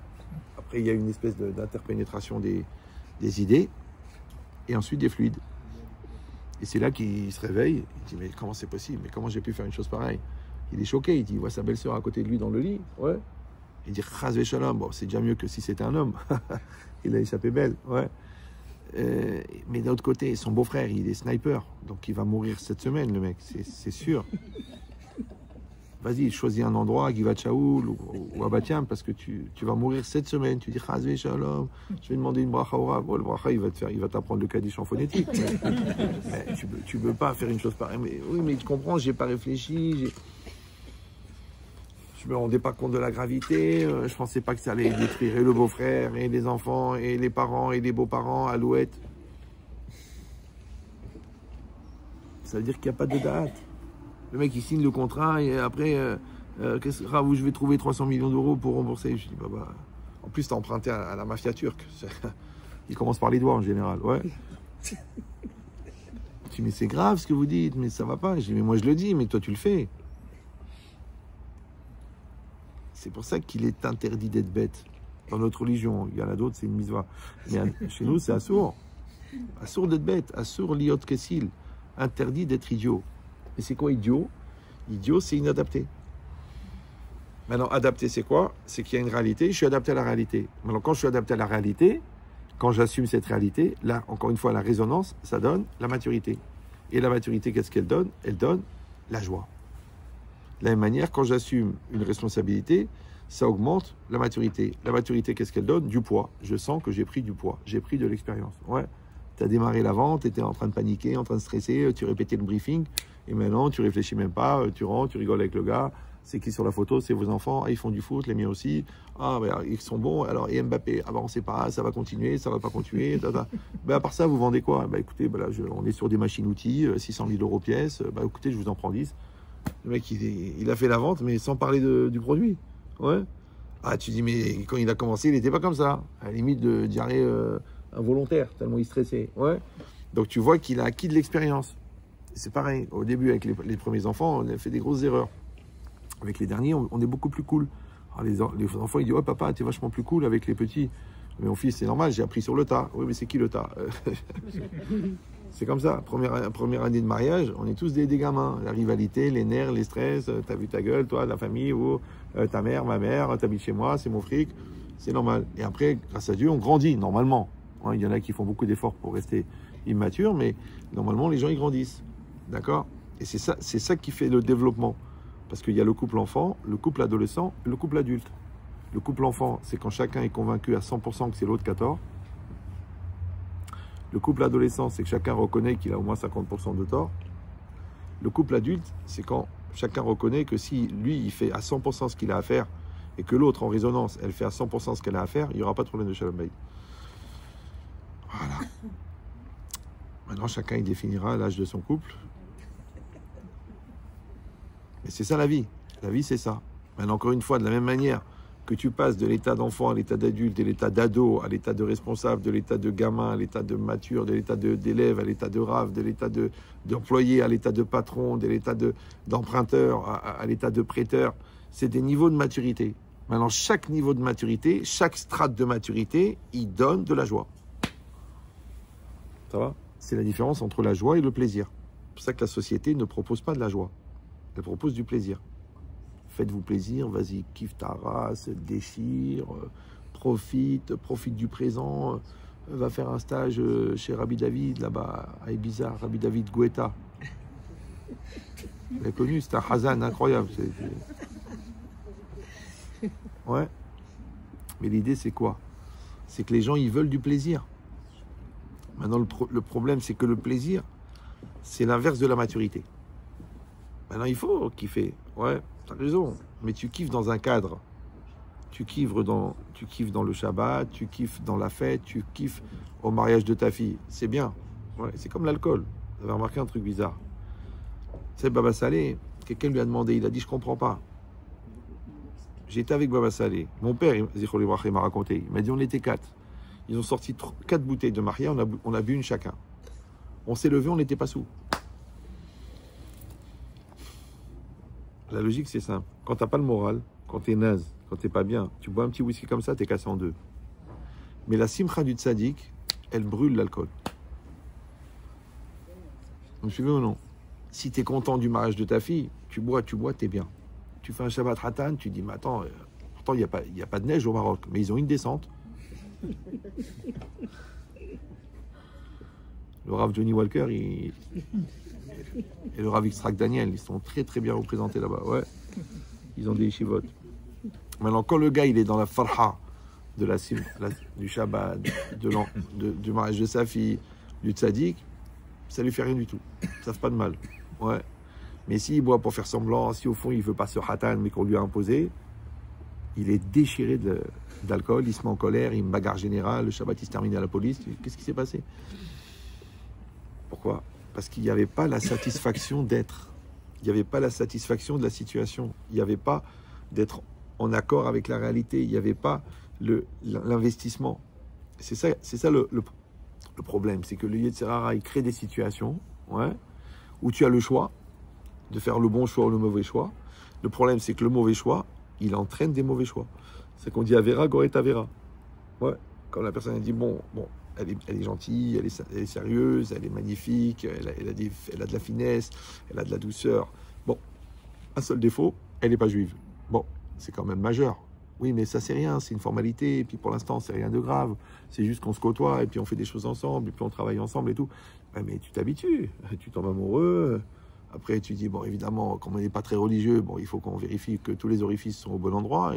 Après, il y a une espèce d'interpénétration des idées. Et ensuite, des fluides. Et c'est là qu'il se réveille. Il dit, mais comment c'est possible? Mais comment j'ai pu faire une chose pareille? Il est choqué. Il dit, il voit sa belle-sœur à côté de lui dans le lit. Ouais. Il dit, Chaz v'shalom. Bon, c'est déjà mieux que si c'était un homme. Il a échappé belle. Ouais. Mais d'un autre côté, son beau-frère, il est sniper, donc il va mourir cette semaine, le mec, c'est sûr. Vas-y, choisis un endroit, Givat Shaoul ou Abatiam, parce que tu vas mourir cette semaine. Tu dis, Chazvé Shalom, je vais demander une bracha au Rav. Bon, le bracha, il va t'apprendre le Kaddish en phonétique. Mais tu peux pas faire une chose pareille. Mais, oui, mais tu comprends, j'ai pas réfléchi, je me rendais pas compte de la gravité, je pensais pas que ça allait détruire et le beau-frère, et les enfants, et les parents, et les beaux-parents, Alouette. Ça veut dire qu'il n'y a pas de date. Le mec, il signe le contrat, et après, où je vais trouver 300 millions d'euros pour rembourser. Je dis, bah, en plus, t'as emprunté à la mafia turque. Il commence par les doigts, en général, ouais. Je dis, mais c'est grave ce que vous dites, mais ça va pas. Je dis, mais moi, je le dis, mais toi, tu le fais. C'est pour ça qu'il est interdit d'être bête. Dans notre religion, il y en a d'autres, c'est une mitzvah. Mais chez nous, c'est assour. Assour d'être bête. Assour liot kessil. Interdit d'être idiot. Et c'est quoi idiot? Idiot, c'est inadapté. Maintenant, adapté, c'est quoi? C'est qu'il y a une réalité, je suis adapté à la réalité. Maintenant, quand je suis adapté à la réalité, quand j'assume cette réalité, là, encore une fois, la résonance, ça donne la maturité. Et la maturité, qu'est-ce qu'elle donne? Elle donne la joie. De la même manière, quand j'assume une responsabilité, ça augmente la maturité. La maturité, qu'est-ce qu'elle donne? Du poids. Je sens que j'ai pris du poids. J'ai pris de l'expérience. Ouais. Tu as démarré la vente, tu étais en train de paniquer, en train de stresser, tu répétais le briefing, et maintenant, tu réfléchis même pas, tu rentres, tu rigoles avec le gars. C'est qui sur la photo? C'est vos enfants. Ah, ils font du foot, les miens aussi. Ah, ben, ils sont bons. Alors, et Mbappé? Ah, ben, on sait pas, ça va continuer, ça va pas continuer. Ben, à part ça, vous vendez quoi? Ben, écoutez, ben, là, on est sur des machines-outils, 600 000 € pièce. Ben, écoutez, je vous en prends 10. Le mec, il a fait la vente, mais sans parler du produit. Ouais. Ah, tu dis, mais quand il a commencé, il n'était pas comme ça. À la limite de diarrhée involontaire, tellement il stressait. Ouais. Donc, tu vois qu'il a acquis de l'expérience. C'est pareil. Au début, avec les premiers enfants, on a fait des grosses erreurs. Avec les derniers, on est beaucoup plus cool. Alors, les enfants, ils disent, oh, papa, t'es vachement plus cool avec les petits. Mais mon fils, c'est normal, j'ai appris sur le tas. Oui, mais c'est qui le tas? C'est comme ça. Première année de mariage, on est tous des gamins. La rivalité, les nerfs, les stress. T'as vu ta gueule, toi, la famille, ou ta mère, ma mère, t'habites chez moi, c'est mon fric. C'est normal. Et après, grâce à Dieu, on grandit, normalement. Il y en a qui font beaucoup d'efforts pour rester immatures, mais normalement, les gens, ils grandissent. D'accord? Et c'est ça qui fait le développement. Parce qu'il y a le couple enfant, le couple adolescent, et le couple adulte. Le couple enfant, c'est quand chacun est convaincu à 100% que c'est l'autre qui a tort. Le couple adolescent, c'est que chacun reconnaît qu'il a au moins 50% de tort. Le couple adulte, c'est quand chacun reconnaît que si lui, il fait à 100% ce qu'il a à faire, et que l'autre, en résonance, elle fait à 100% ce qu'elle a à faire, il n'y aura pas de problème de shalom bayit. Voilà. Maintenant, chacun, il définira l'âge de son couple. Mais c'est ça la vie. La vie, c'est ça. Maintenant, encore une fois, de la même manière que tu passes de l'état d'enfant à l'état d'adulte, de l'état d'ado à l'état de responsable, de l'état de gamin à l'état de mature, de l'état d'élève à l'état de rave, de l'état d'employé à l'état de patron, de l'état d'emprunteur à l'état de prêteur, c'est des niveaux de maturité. Maintenant, chaque niveau de maturité, chaque strate de maturité, il donne de la joie. Ça va? C'est la différence entre la joie et le plaisir. C'est pour ça que la société ne propose pas de la joie. Elle propose du plaisir. Faites-vous plaisir, vas-y, kiffe ta race, déchire, profite du présent, va faire un stage chez Rabbi David, là-bas, à Ibiza, Rabbi David Guetta. Vous l'avez connu, c'est un Hazan incroyable. Ouais. Mais l'idée, c'est quoi? C'est que les gens, ils veulent du plaisir. Maintenant, le problème, c'est que le plaisir, c'est l'inverse de la maturité. Maintenant, il faut kiffer. Ouais, t'as raison. Mais tu kiffes dans un cadre. Tu kiffes dans le Shabbat, tu kiffes dans la fête, tu kiffes au mariage de ta fille. C'est bien. Ouais, c'est comme l'alcool. Vous avez remarqué un truc bizarre. C'est Baba Salé. Quelqu'un lui a demandé. Il a dit, je comprends pas. J'étais avec Baba Salé. Mon père, il m'a raconté. Il m'a dit, on était 4. Ils ont sorti 4 bouteilles de Maria. On a bu une chacun. On s'est levé, on n'était pas sous. La logique, c'est simple. Quand t'as pas le moral, quand t'es naze, quand t'es pas bien, tu bois un petit whisky comme ça, t'es cassé en deux. Mais la simcha du tzaddik, elle brûle l'alcool. Vous me suivez ou non? Si t'es content du mariage de ta fille, tu bois, t'es bien. Tu fais un Shabbat Ratan, tu dis, mais attends, pourtant il n'y a pas de neige au Maroc, mais ils ont une descente. Le Rav Johnny Walker, et le Rav Yitzhak Daniel, ils sont très très bien représentés là-bas. Ouais, ils ont des yeshivot. Maintenant, quand le gars il est dans la farha de du Shabbat, du mariage de sa fille, du tzaddik, ça lui fait rien du tout. Ça fait pas de mal. Ouais. Mais s'il boit pour faire semblant, si au fond il veut pas se hatan mais qu'on lui a imposé, il est déchiré d'alcool, il se met en colère, il me bagarre générale, le Shabbat il se termine à la police. Qu'est-ce qui s'est passé? Pourquoi? Parce qu'il n'y avait pas la satisfaction d'être. Il n'y avait pas la satisfaction de la situation. Il n'y avait pas d'être en accord avec la réalité. Il n'y avait pas l'investissement. C'est ça le problème. C'est que le Yetzer Hara, il crée des situations, ouais, où tu as le choix de faire le bon choix ou le mauvais choix. Le problème, c'est que le mauvais choix, il entraîne des mauvais choix. C'est qu'on dit Avera, Goret Avera. Ouais. Quand la personne dit bon, elle est gentille, elle est sérieuse, elle est magnifique, elle a de la finesse, elle a de la douceur. Bon, un seul défaut, elle n'est pas juive. Bon, c'est quand même majeur. Oui, mais ça, c'est rien, c'est une formalité. Et puis pour l'instant, c'est rien de grave. C'est juste qu'on se côtoie et puis on fait des choses ensemble et puis on travaille ensemble et tout. Ouais, mais tu t'habitues, tu tombes amoureux. Après, tu dis, bon, évidemment, comme on n'est pas très religieux, bon, il faut qu'on vérifie que tous les orifices sont au bon endroit.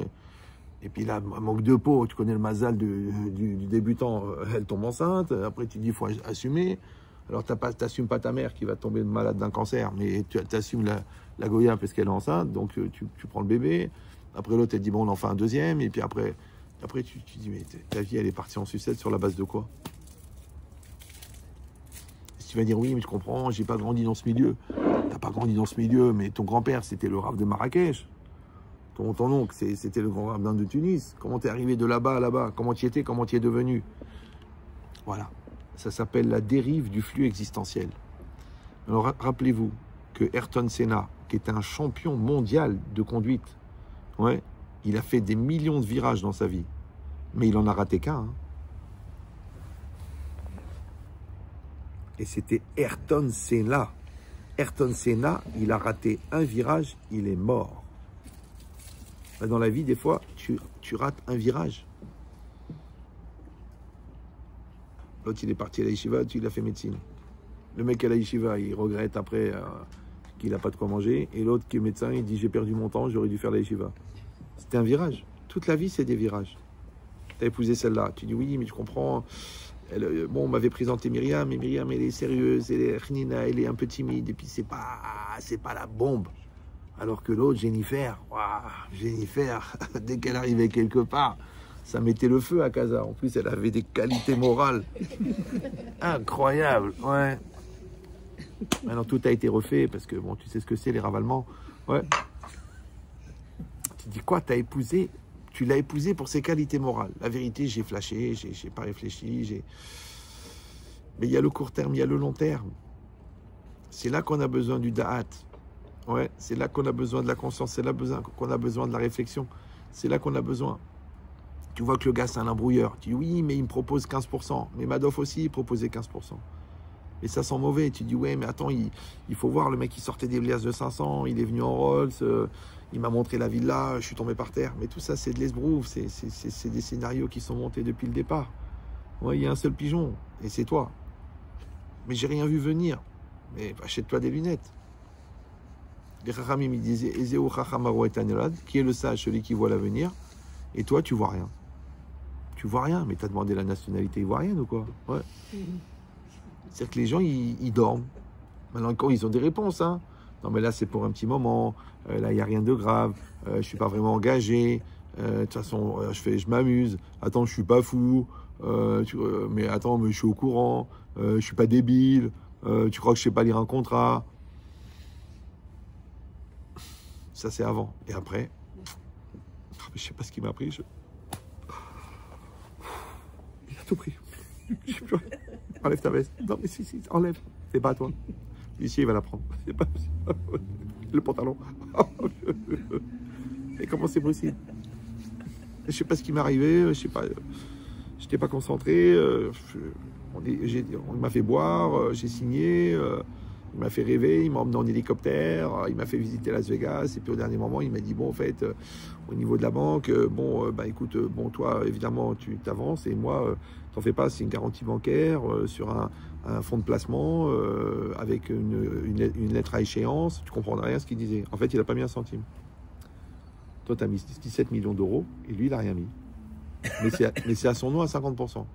Et puis là, manque de peau, tu connais le mazal du débutant, elle tombe enceinte. Après, tu dis, il faut assumer. Alors, tu n'assumes pas ta mère qui va tomber malade d'un cancer, mais tu assumes la Goya parce qu'elle est enceinte, donc tu prends le bébé. Après, l'autre, elle dit, bon, on en fait un deuxième. Et puis après tu dis, mais ta vie, elle est partie en sucette sur la base de quoi? Si tu vas dire, oui, mais je comprends, j'ai pas grandi dans ce milieu. T'as pas grandi dans ce milieu, mais ton grand-père, c'était le Rav de Marrakech. Ton oncle, c'était le grand rabbin de Tunis. Comment t'es arrivé de là-bas à là-bas? Comment t'y étais? Comment t'y es devenu? Voilà. Ça s'appelle la dérive du flux existentiel. Alors, rappelez-vous que Ayrton Senna, qui est un champion mondial de conduite, ouais, il a fait des millions de virages dans sa vie. Mais il en a raté qu'un. Hein. Et c'était Ayrton Senna. Ayrton Senna, il a raté un virage, il est mort. Dans la vie, des fois, tu rates un virage. L'autre, il est parti à la yeshiva, il a fait médecine. Le mec à la yeshiva, il regrette après qu'il n'a pas de quoi manger. Et l'autre qui est médecin, il dit, j'ai perdu mon temps, j'aurais dû faire la yeshiva. C'était un virage. Toute la vie, c'est des virages. Tu as épousé celle-là. Tu dis, oui, mais je comprends. Bon, on m'avait présenté Myriam, mais Myriam, elle est sérieuse, elle est Khnina, elle est un peu timide. Et puis, c'est pas la bombe. Alors que l'autre, Jennifer, dès qu'elle arrivait quelque part, ça mettait le feu à Casa. En plus, elle avait des qualités morales incroyables. Ouais. Maintenant, tout a été refait parce que, bon, tu sais ce que c'est, les ravalements. Ouais. Tu dis quoi, tu l'as épousé pour ses qualités morales. La vérité, j'ai flashé, j'ai pas réfléchi. Mais il y a le court terme, il y a le long terme. C'est là qu'on a besoin du da'at. Ouais, c'est là qu'on a besoin de la conscience, c'est là qu'on a besoin de la réflexion. C'est là qu'on a besoin. Tu vois que le gars, c'est un embrouilleur. Tu dis, oui, mais il me propose 15%. Mais Madoff aussi, il proposait 15%. Et ça sent mauvais. Tu dis, ouais, mais attends, il faut voir, le mec, il sortait des liasses de 500, il est venu en Rolls, il m'a montré la villa, je suis tombé par terre. Mais tout ça, c'est de l'esbrouf. C'est des scénarios qui sont montés depuis le départ. Ouais, il y a un seul pigeon, et c'est toi. Mais j'ai rien vu venir. Mais achète-toi des lunettes. Les Chachamim, ils disaient, Ezeu Chacham Haro et Anelad, qui est le sage, celui qui voit l'avenir. Et toi, tu vois rien. Tu vois rien, mais tu as demandé la nationalité ivoirienne ou quoi? Ouais. C'est-à-dire que les gens, ils dorment. Maintenant, quand ils ont des réponses, hein. Non, mais là, c'est pour un petit moment. Là, il n'y a rien de grave. Je ne suis pas vraiment engagé. De toute façon, je m'amuse. Attends, je ne suis pas fou. Mais attends, mais je suis au courant. Je ne suis pas débile. Tu crois que je ne sais pas lire un contrat? Ça, c'est avant. Et après, je ne sais pas ce qui m'a pris. Il a tout pris. Je sais plus rien. Enlève ta veste. Non, mais si, enlève. C'est pas à toi. Ici, il va la prendre. C'est pas le pantalon. Et comment c'est possible? Je sais pas ce qui m'est arrivé. Je sais pas. J'étais pas concentré. On m'a fait boire. J'ai signé. Il m'a fait rêver. Il m'a emmené en hélicoptère. Il m'a fait visiter Las Vegas. Et puis au dernier moment, il m'a dit bon, en fait, au niveau de la banque, écoute, toi, évidemment, tu t'avances. Et moi, t'en fais pas. C'est une garantie bancaire sur un fonds de placement avec une lettre à échéance. Tu comprends rien à ce qu'il disait. En fait, il n'a pas mis un centime. Toi, tu as mis 17 millions d'euros et lui, il n'a rien mis. Mais c'est à son nom à 50%.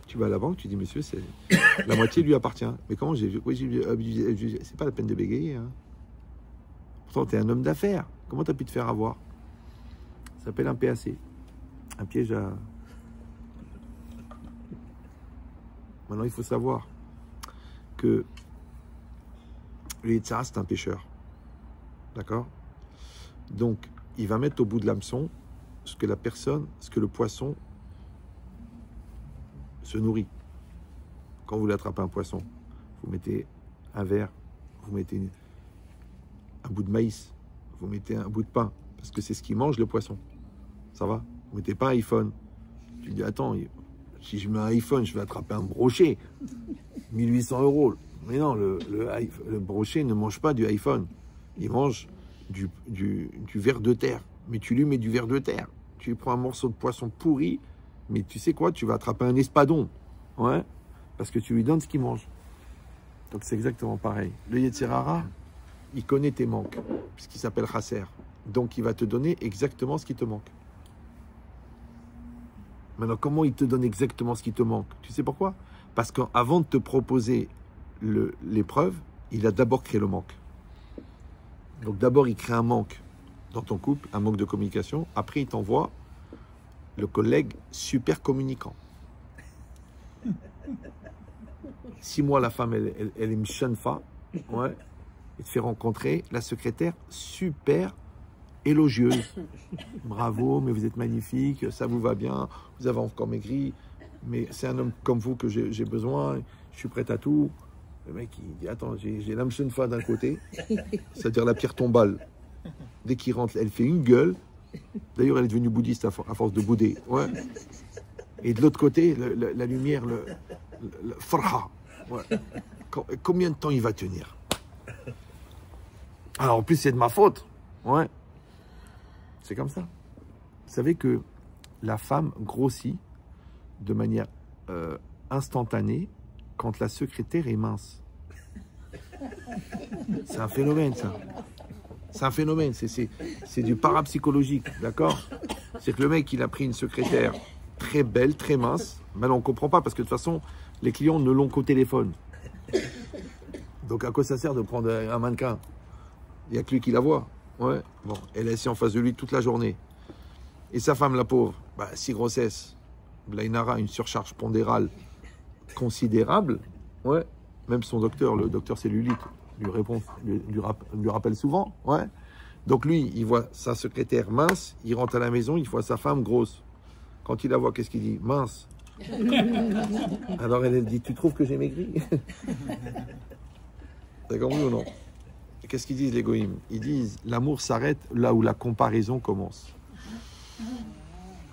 Tu vas à la banque, tu dis, monsieur, la moitié lui appartient. Mais comment c'est pas la peine de bégayer. Hein. Pourtant, tu es un homme d'affaires. Comment tu as pu te faire avoir? Ça s'appelle un PAC. Un piège à... Maintenant, il faut savoir que le Yetzirah, c'est un pêcheur. D'accord? Donc, il va mettre au bout de l'hameçon ce que le poisson se nourrit. Quand vous l'attrapez un poisson, vous mettez un verre, vous mettez un bout de maïs, vous mettez un bout de pain, parce que c'est ce qui mange le poisson. Ça va? Vous mettez pas un iPhone. Tu dis, attends, si je mets un iPhone, je vais attraper un brochet. 1800 €. Mais non, le brochet ne mange pas du iPhone. Il mange du ver de terre. Mais tu lui mets du ver de terre. Tu lui prends un morceau de poisson pourri, mais tu sais quoi? Tu vas attraper un espadon. Ouais. Parce que tu lui donnes ce qu'il mange. Donc c'est exactement pareil. Le Yetzirah, il connaît tes manques, puisqu'il s'appelle Chasser. Donc il va te donner exactement ce qui te manque. Maintenant, comment il te donne exactement ce qui te manque? Tu sais pourquoi? Parce qu'avant de te proposer l'épreuve, il a d'abord créé le manque. Donc d'abord, il crée un manque dans ton couple, un manque de communication. Après, il t'envoie le collègue super communicant. 6 mois, la femme, elle est mchanfa. Ouais. Il te fait rencontrer la secrétaire super élogieuse. Bravo, mais vous êtes magnifique, ça vous va bien, vous avez encore maigri, mais c'est un homme comme vous que j'ai besoin, je suis prêt à tout. Le mec, il dit, attends, j'ai l'âme fois d'un côté, c'est-à-dire la pierre tombale. Dès qu'il rentre, elle fait une gueule. D'ailleurs, elle est devenue bouddhiste à force de bouder. Ouais. Et de l'autre côté, la lumière, le farha. Ouais. Combien de temps il va tenir? Alors, en plus, c'est de ma faute. Ouais. C'est comme ça. Vous savez que la femme grossit de manière instantanée quand la secrétaire est mince. C'est un phénomène, ça. C'est un phénomène, c'est du parapsychologique, d'accord? C'est que le mec, il a pris une secrétaire très belle, très mince. Mais on ne comprend pas parce que de toute façon, les clients ne l'ont qu'au téléphone. Donc à quoi ça sert de prendre un mannequin? Il n'y a que lui qui la voit. Ouais. Bon, elle est assise en face de lui toute la journée. Et sa femme, la pauvre, 6 grossesses. Blainara, une surcharge pondérale considérable. Ouais. Même son docteur, le docteur cellulite, lui rappelle souvent. Ouais. Donc lui, il voit sa secrétaire mince, il rentre à la maison, il voit sa femme grosse. Quand il la voit, qu'est-ce qu'il dit? Mince. Alors elle dit, tu trouves que j'ai maigri? D'accord, oui ou non? Qu'est-ce qu'ils disent les goïms? Ils disent, l'amour s'arrête là où la comparaison commence.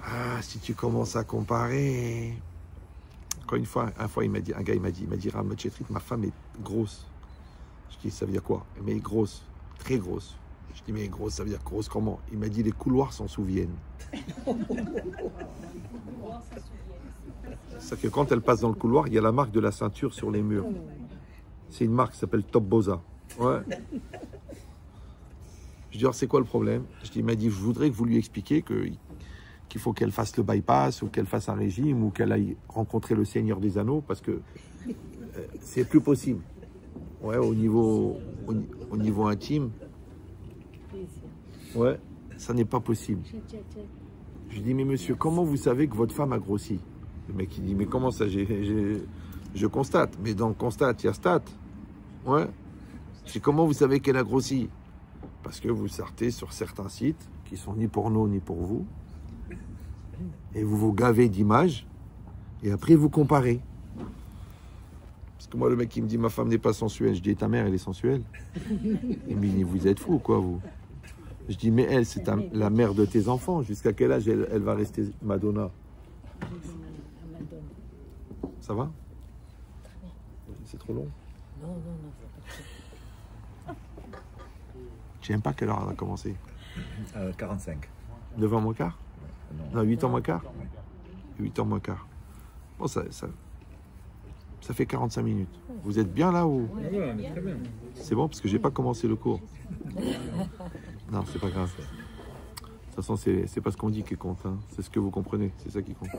Ah, si tu commences à comparer... Encore une fois, un gars il m'a dit, Rav Chetrit, ma femme est grosse. Je dis, ça veut dire quoi? Mais grosse, très grosse. Je dis, mais grosse, ça veut dire grosse comment? Il m'a dit, les couloirs s'en souviennent. C'est que quand elle passe dans le couloir, il y a la marque de la ceinture sur les murs. C'est une marque qui s'appelle Top Boza. Ouais. Je dis, alors c'est quoi le problème? Je dis, il m'a dit, je voudrais que vous lui expliquiez qu'il faut qu'elle fasse le bypass ou qu'elle fasse un régime ou qu'elle aille rencontrer le Seigneur des Anneaux parce que c'est plus possible. Ouais, au niveau intime. Ouais, ça n'est pas possible. Je dis, mais monsieur, comment vous savez que votre femme a grossi? Le mec, il dit, mais comment ça? Je constate. Mais dans le constat, il y a stat. Ouais. C'est comment vous savez qu'elle a grossi? Parce que vous sortez sur certains sites qui sont ni pour nous ni pour vous. Et vous vous gavez d'images. Et après, vous comparez. Parce que moi, le mec qui me dit, ma femme n'est pas sensuelle. Je dis, ta mère, elle est sensuelle. Il me dit, vous êtes fou, quoi, vous? Je dis, mais elle, c'est la mère de tes enfants. Jusqu'à quel âge elle va rester Madonna? Ça va? C'est trop long? Non. Tu n'aimes pas quelle heure elle a commencé? 45. 9h moins quart? Non, 8h moins quart? Ouais. 8h moins quart. Bon, ça fait 45 minutes. Vous êtes bien là ou? Ah ouais, on est très bien. C'est bon parce que j'ai pas commencé le cours. Non, c'est pas grave. De toute façon, c'est pas ce qu'on dit qui compte. Hein. C'est ce que vous comprenez. C'est ça qui compte.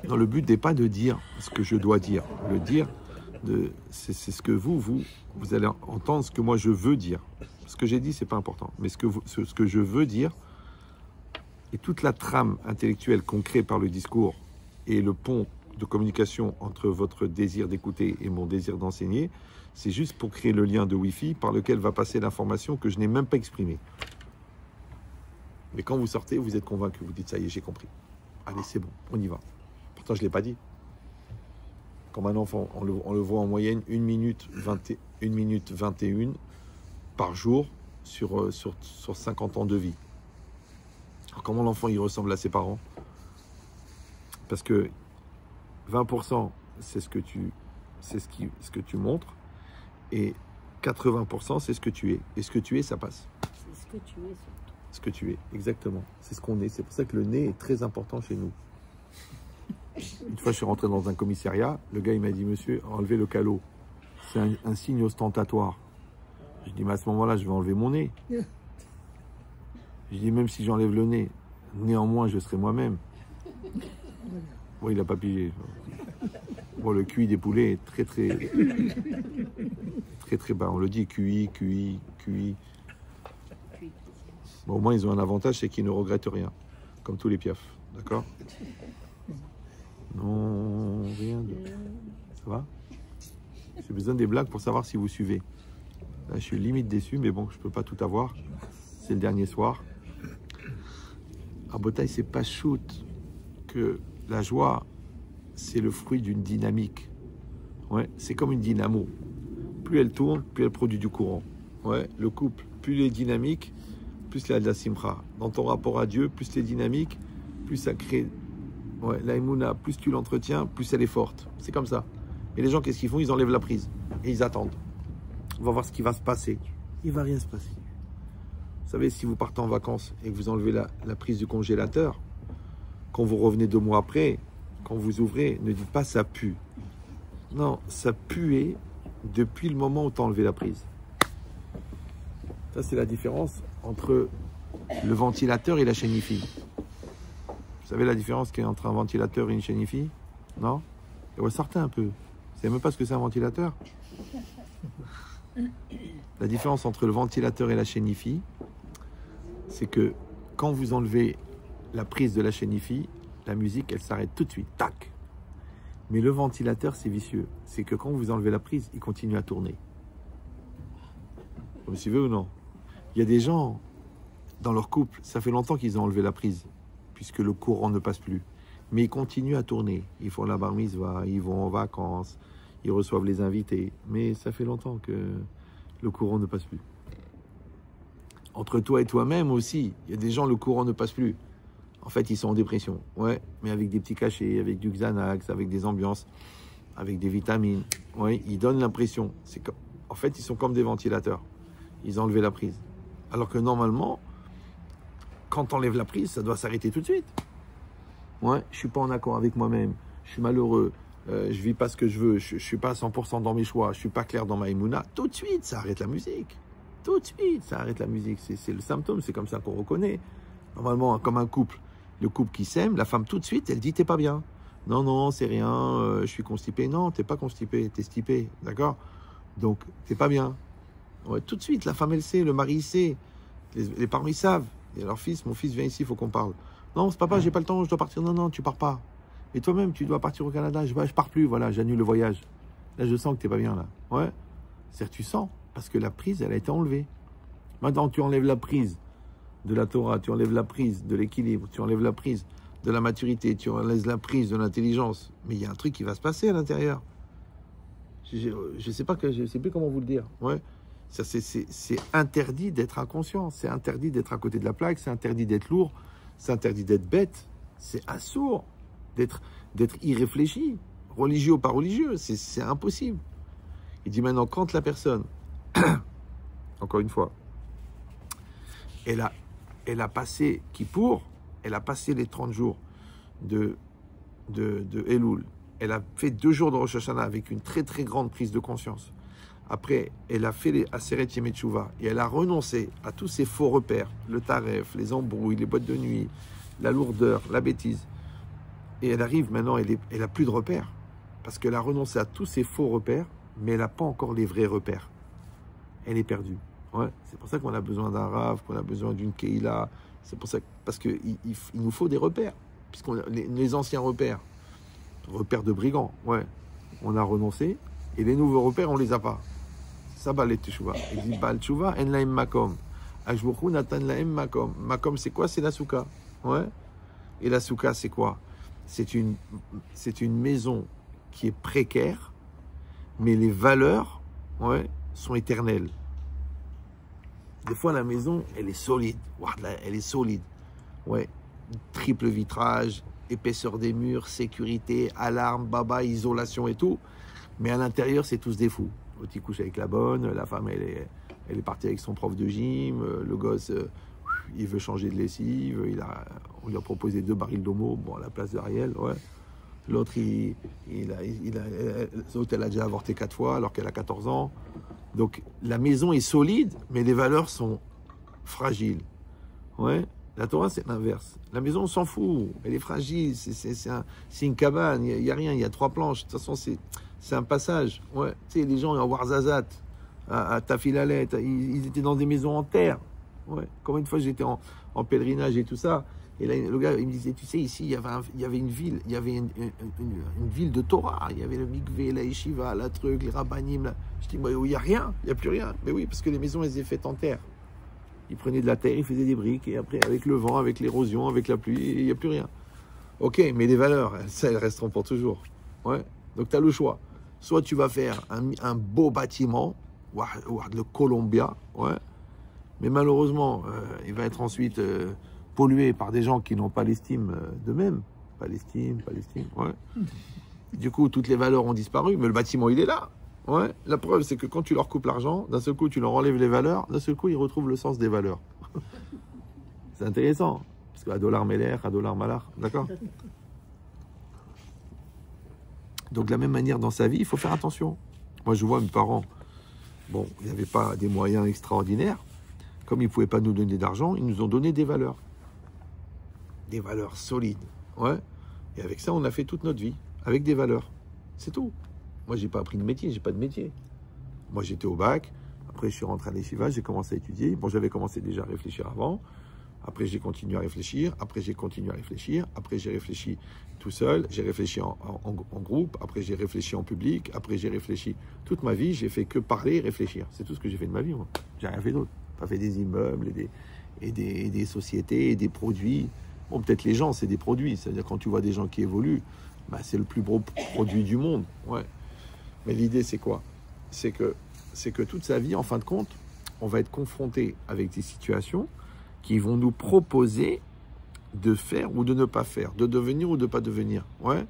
Non, le but n'est pas de dire ce que je dois dire. Le dire, c'est ce que vous allez entendre ce que moi je veux dire. Ce que j'ai dit, c'est pas important. Mais ce que je veux dire, et toute la trame intellectuelle qu'on crée par le discours et le pont de communication entre votre désir d'écouter et mon désir d'enseigner, c'est juste pour créer le lien de Wi-Fi par lequel va passer l'information que je n'ai même pas exprimée. Mais quand vous sortez, vous êtes convaincu, vous dites ça y est, j'ai compris. Allez, c'est bon, on y va. Pourtant, je ne l'ai pas dit. Comme un enfant, on le voit en moyenne 1 minute 21 par jour sur 50 ans de vie. Alors, comment l'enfant il ressemble à ses parents? Parce que 20% c'est ce que tu montres et 80% c'est ce que tu es. Et ce que tu es, ça passe. C'est ce que tu es surtout. Ce que tu es, exactement. C'est ce qu'on est. C'est pour ça que le nez est très important chez nous. Une fois, je suis rentré dans un commissariat. Le gars, il m'a dit, monsieur, enlevez le calot. C'est un signe ostentatoire. Je dis, mais à ce moment-là, je vais enlever mon nez. Je dis, même si j'enlève le nez, néanmoins, je serai moi-même. Bon, il n'a pas pigé. Bon, le QI des poulets est très bas. On le dit, QI. Bon, au moins, ils ont un avantage, c'est qu'ils ne regrettent rien. Comme tous les piafs. D'accord? Non, rien de... Ça va? J'ai besoin des blagues pour savoir si vous suivez. Là, je suis limite déçu, mais bon, je ne peux pas tout avoir. C'est le dernier soir. À Botaï, c'est pas shoot que la joie, c'est le fruit d'une dynamique. Ouais, c'est comme une dynamo. Plus elle tourne, plus elle produit du courant. Ouais, le couple, plus il est dynamique, plus il y a de la simra. Dans ton rapport à Dieu, plus c'est dynamique, plus ça crée... Ouais, la émouna, plus tu l'entretiens, plus elle est forte. C'est comme ça. Et les gens, qu'est-ce qu'ils font? Ils enlèvent la prise. Et ils attendent. On va voir ce qui va se passer. Il ne va rien se passer. Vous savez, si vous partez en vacances et que vous enlevez la prise du congélateur, quand vous revenez 2 mois après, quand vous ouvrez, ne dites pas ça pue. Non, ça puait depuis le moment où tu as enlevé la prise. Ça, c'est la différence entre le ventilateur et la chaîne IFI. Vous savez la différence qu'il y a entre un ventilateur et une chaîne IFI? Non? Et ouais, sortez un peu. Vous savez même pas ce que c'est un ventilateur? La différence entre le ventilateur et la chaîne IFI, c'est que quand vous enlevez la prise de la chaîne IFI, la musique, elle s'arrête tout de suite. Tac! Mais le ventilateur, c'est vicieux. C'est que quand vous enlevez la prise, il continue à tourner. Vous me suivez ou non? Il y a des gens, dans leur couple, ça fait longtemps qu'ils ont enlevé la prise, puisque le courant ne passe plus. Mais ils continuent à tourner. Ils font la bar mitzvah, ils vont en vacances, ils reçoivent les invités. Mais ça fait longtemps que le courant ne passe plus. Entre toi et toi-même aussi, il y a des gens, le courant ne passe plus. En fait, ils sont en dépression. Ouais, mais avec des petits cachets, avec du Xanax, avec des ambiances, avec des vitamines. Ouais, ils donnent l'impression. En fait, ils sont comme des ventilateurs. Ils ont enlevé la prise. Alors que normalement, quand on enlève la prise, ça doit s'arrêter tout de suite. Ouais, je suis pas en accord avec moi-même. Je suis malheureux. Je vis pas ce que je veux. Je suis pas à 100% dans mes choix. Je suis pas clair dans ma émouna. Tout de suite, ça arrête la musique. Tout de suite, ça arrête la musique. C'est le symptôme. C'est comme ça qu'on reconnaît. Normalement, comme un couple. Le couple qui s'aime, la femme tout de suite, elle dit t'es pas bien. Non, non, c'est rien, je suis constipé. Non, t'es pas constipé, t'es stipé, d'accord? Donc, t'es pas bien. Ouais, tout de suite, la femme, elle sait, le mari, il sait. Les parents, ils savent. Et leur fils, mon fils vient ici, il faut qu'on parle. Non, c'est papa, j'ai pas le temps, je dois partir. Non, non, tu pars pas. Et toi-même, tu dois partir au Canada. Je pars plus, voilà, j'annule le voyage. Là, je sens que t'es pas bien, là. Ouais. C'est-à-dire, tu sens, parce que la prise, elle a été enlevée. Maintenant, tu enlèves la prise de la Torah, tu enlèves la prise de l'équilibre, tu enlèves la prise de la maturité, tu enlèves la prise de l'intelligence. Mais il y a un truc qui va se passer à l'intérieur. Je sais pas, je sais plus comment vous le dire. Ouais. Ça, c'est interdit d'être inconscient, c'est interdit d'être à côté de la plaque, c'est interdit d'être lourd, c'est interdit d'être bête, c'est assourd d'être irréfléchi, religieux ou pas religieux, c'est impossible. Il dit maintenant, quand la personne, encore une fois, elle a passé Kippour, elle a passé les 30 jours de Elul, elle a fait 2 jours de Rosh Hashanah avec une très très grande prise de conscience. Après, elle a fait les Aseret Yemei Teshuvah et elle a renoncé à tous ces faux repères, le taref, les embrouilles, les boîtes de nuit, la lourdeur, la bêtise. Et elle arrive maintenant, elle a plus de repères parce qu'elle a renoncé à tous ces faux repères, mais elle n'a pas encore les vrais repères. Elle est perdue. Ouais, c'est pour ça qu'on a besoin d'un Rav, qu'on a besoin d'une Keila. C'est pour ça parce qu'il nous faut des repères, puisqu'on les anciens repères de brigands. Ouais, on a renoncé et les nouveaux repères on les a pas. Ça Baal Teshuvah. Il dit Baal Teshuvah en laim makom. Ashbuchu natan laim makom. Makom c'est quoi? C'est la souka. Ouais. Et la souka c'est quoi? C'est une maison qui est précaire, mais les valeurs, ouais, sont éternelles. Des fois, la maison, elle est solide. Elle est solide. Ouais. Triple vitrage, épaisseur des murs, sécurité, alarme, baba, isolation et tout. Mais à l'intérieur, c'est tous des fous. L'autre, il couche avec la bonne. La femme, elle est partie avec son prof de gym. Le gosse, il veut changer de lessive. On lui a proposé 2 barils d'homo. Bon, à la place d'Ariel, ouais. L'autre, l'autre, elle a déjà avorté 4 fois alors qu'elle a 14 ans. Donc, la maison est solide, mais les valeurs sont fragiles. Ouais. La Torah, c'est l'inverse. La maison, on s'en fout. Elle est fragile. C'est une cabane. Il n'y a rien. Il y a 3 planches. De toute façon, c'est un passage. Ouais. Tu sais, les gens à Warzazat, à Tafilalet, ils étaient dans des maisons en terre. Ouais. Combien de fois j'étais en pèlerinage et tout ça. Et là, le gars, il me disait, tu sais, ici, il y avait une ville. Il y avait une ville de Torah. Il y avait le mikvé, la yeshiva, la truc, les rabbanim. Là. Je dis, il n'y a rien. Il n'y a plus rien. Mais oui, parce que les maisons, elles étaient faites en terre. Ils prenaient de la terre, ils faisaient des briques, et après, avec le vent, avec l'érosion, avec la pluie, il n'y a plus rien. Ok, mais les valeurs, ça, elles resteront pour toujours. Ouais. Donc, tu as le choix. Soit tu vas faire un beau bâtiment, le Columbia, ouais. Mais malheureusement, il va être ensuite pollué par des gens qui n'ont pas l'estime d'eux-mêmes. Pas l'estime, ouais. Du coup, toutes les valeurs ont disparu, mais le bâtiment, il est là. Ouais. La preuve, c'est que quand tu leur coupes l'argent, d'un seul coup, tu leur enlèves les valeurs, d'un seul coup, ils retrouvent le sens des valeurs. C'est intéressant. Parce qu'à dollar Meller, à dollar Malar, d'accord? Donc, de la même manière, dans sa vie, il faut faire attention. Moi, je vois mes parents, bon, il n'y avait pas des moyens extraordinaires. Comme ils ne pouvaient pas nous donner d'argent, ils nous ont donné des valeurs. Des valeurs solides. Ouais. Et avec ça, on a fait toute notre vie. Avec des valeurs. C'est tout. Moi, j'ai pas appris de métier, j'ai pas de métier. Moi, j'étais au bac. Après, je suis rentré à l'Yeshiva, j'ai commencé à étudier. Bon, j'avais commencé déjà à réfléchir avant. Après, j'ai continué à réfléchir. Après, j'ai continué à réfléchir. Après, j'ai réfléchi tout seul. J'ai réfléchi en groupe. Après, j'ai réfléchi en public. Après, j'ai réfléchi toute ma vie. J'ai fait que parler et réfléchir. C'est tout ce que j'ai fait de ma vie, moi. J'ai rien fait d'autre. Pas fait des immeubles et des sociétés et des produits. Bon, peut-être les gens, c'est des produits. C'est-à-dire, quand tu vois des gens qui évoluent, bah, c'est le plus gros produit du monde. Ouais. Mais l'idée, c'est quoi? C'est que toute sa vie, en fin de compte, on va être confronté avec des situations qui vont nous proposer de faire ou de ne pas faire, de devenir ou de ne pas devenir. Ouais.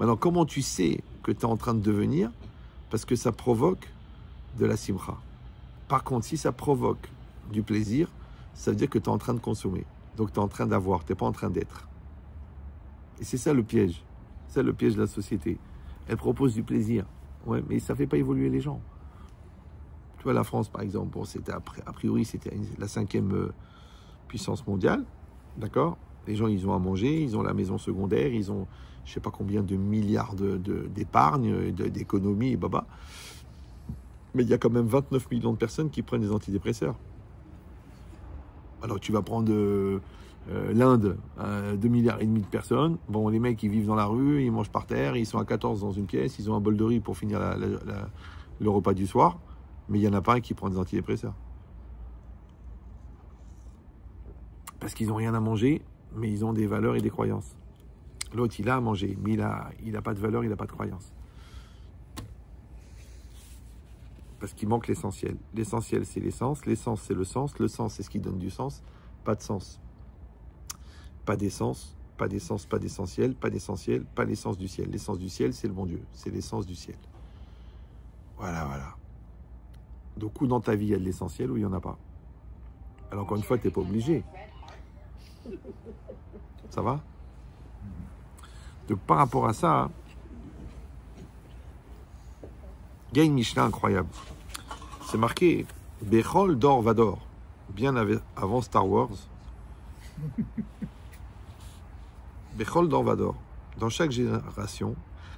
Maintenant, comment tu sais que tu es en train de devenir? Parce que ça provoque de la simcha. Par contre, si ça provoque du plaisir, ça veut dire que tu es en train de consommer. Donc, tu es en train d'avoir, tu n'es pas en train d'être. Et c'est ça le piège. C'est le piège de la société. Elle propose du plaisir. Ouais, mais ça ne fait pas évoluer les gens. Tu vois, la France, par exemple, bon, c'était a priori, c'était la 5e puissance mondiale. D'accord? Les gens, ils ont à manger, ils ont la maison secondaire, ils ont je ne sais pas combien de milliards d'épargne, d'économie, baba. Mais il y a quand même 29 millions de personnes qui prennent des antidépresseurs. Alors, tu vas prendre l'Inde, 2,5 milliards de personnes. Bon, les mecs, ils vivent dans la rue, ils mangent par terre, ils sont à 14 dans une pièce, ils ont un bol de riz pour finir le repas du soir. Mais il n'y en a pas un qui prend des antidépresseurs. Parce qu'ils n'ont rien à manger, mais ils ont des valeurs et des croyances. L'autre, il a à manger, mais il n'a pas de valeur, il n'a pas de croyances. Parce qu'il manque l'essentiel. L'essentiel, c'est l'essence. L'essence, c'est le sens. Le sens, c'est ce qui donne du sens. Pas de sens. Pas d'essence. Pas d'essence, pas d'essentiel. Pas d'essentiel, pas l'essence du ciel. L'essence du ciel, c'est le bon Dieu. C'est l'essence du ciel. Voilà, voilà. Donc, où dans ta vie, il y a de l'essentiel ou il n'y en a pas? Alors, encore une fois, tu n'es pas obligé. Ça va? Donc, par rapport à ça, il y a une Mishnah incroyable. C'est marqué Bechol Dor Vador, bien avant Star Wars. Bechol Dor Vador. Dans chaque génération,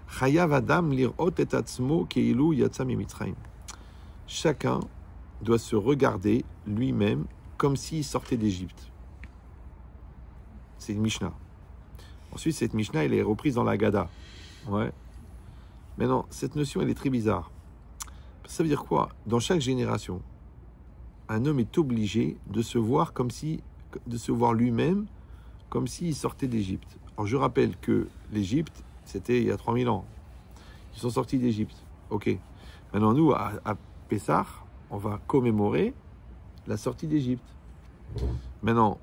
Chayav Adam lirot et atzmo keilu yatsa mimitzrayim. Chacun doit se regarder lui-même comme s'il sortait d'Égypte. C'est une Mishnah. Ensuite, cette Mishnah, elle est reprise dans la Haggadah. Ouais. Mais non, cette notion, elle est très bizarre. Ça veut dire quoi? Dans chaque génération, un homme est obligé de se voir lui-même comme s'il sortait d'Égypte. Alors, je rappelle que l'Égypte, c'était il y a 3000 ans. Ils sont sortis d'Égypte. Ok. Maintenant, nous, à Pessah, on va commémorer la sortie d'Égypte. Maintenant,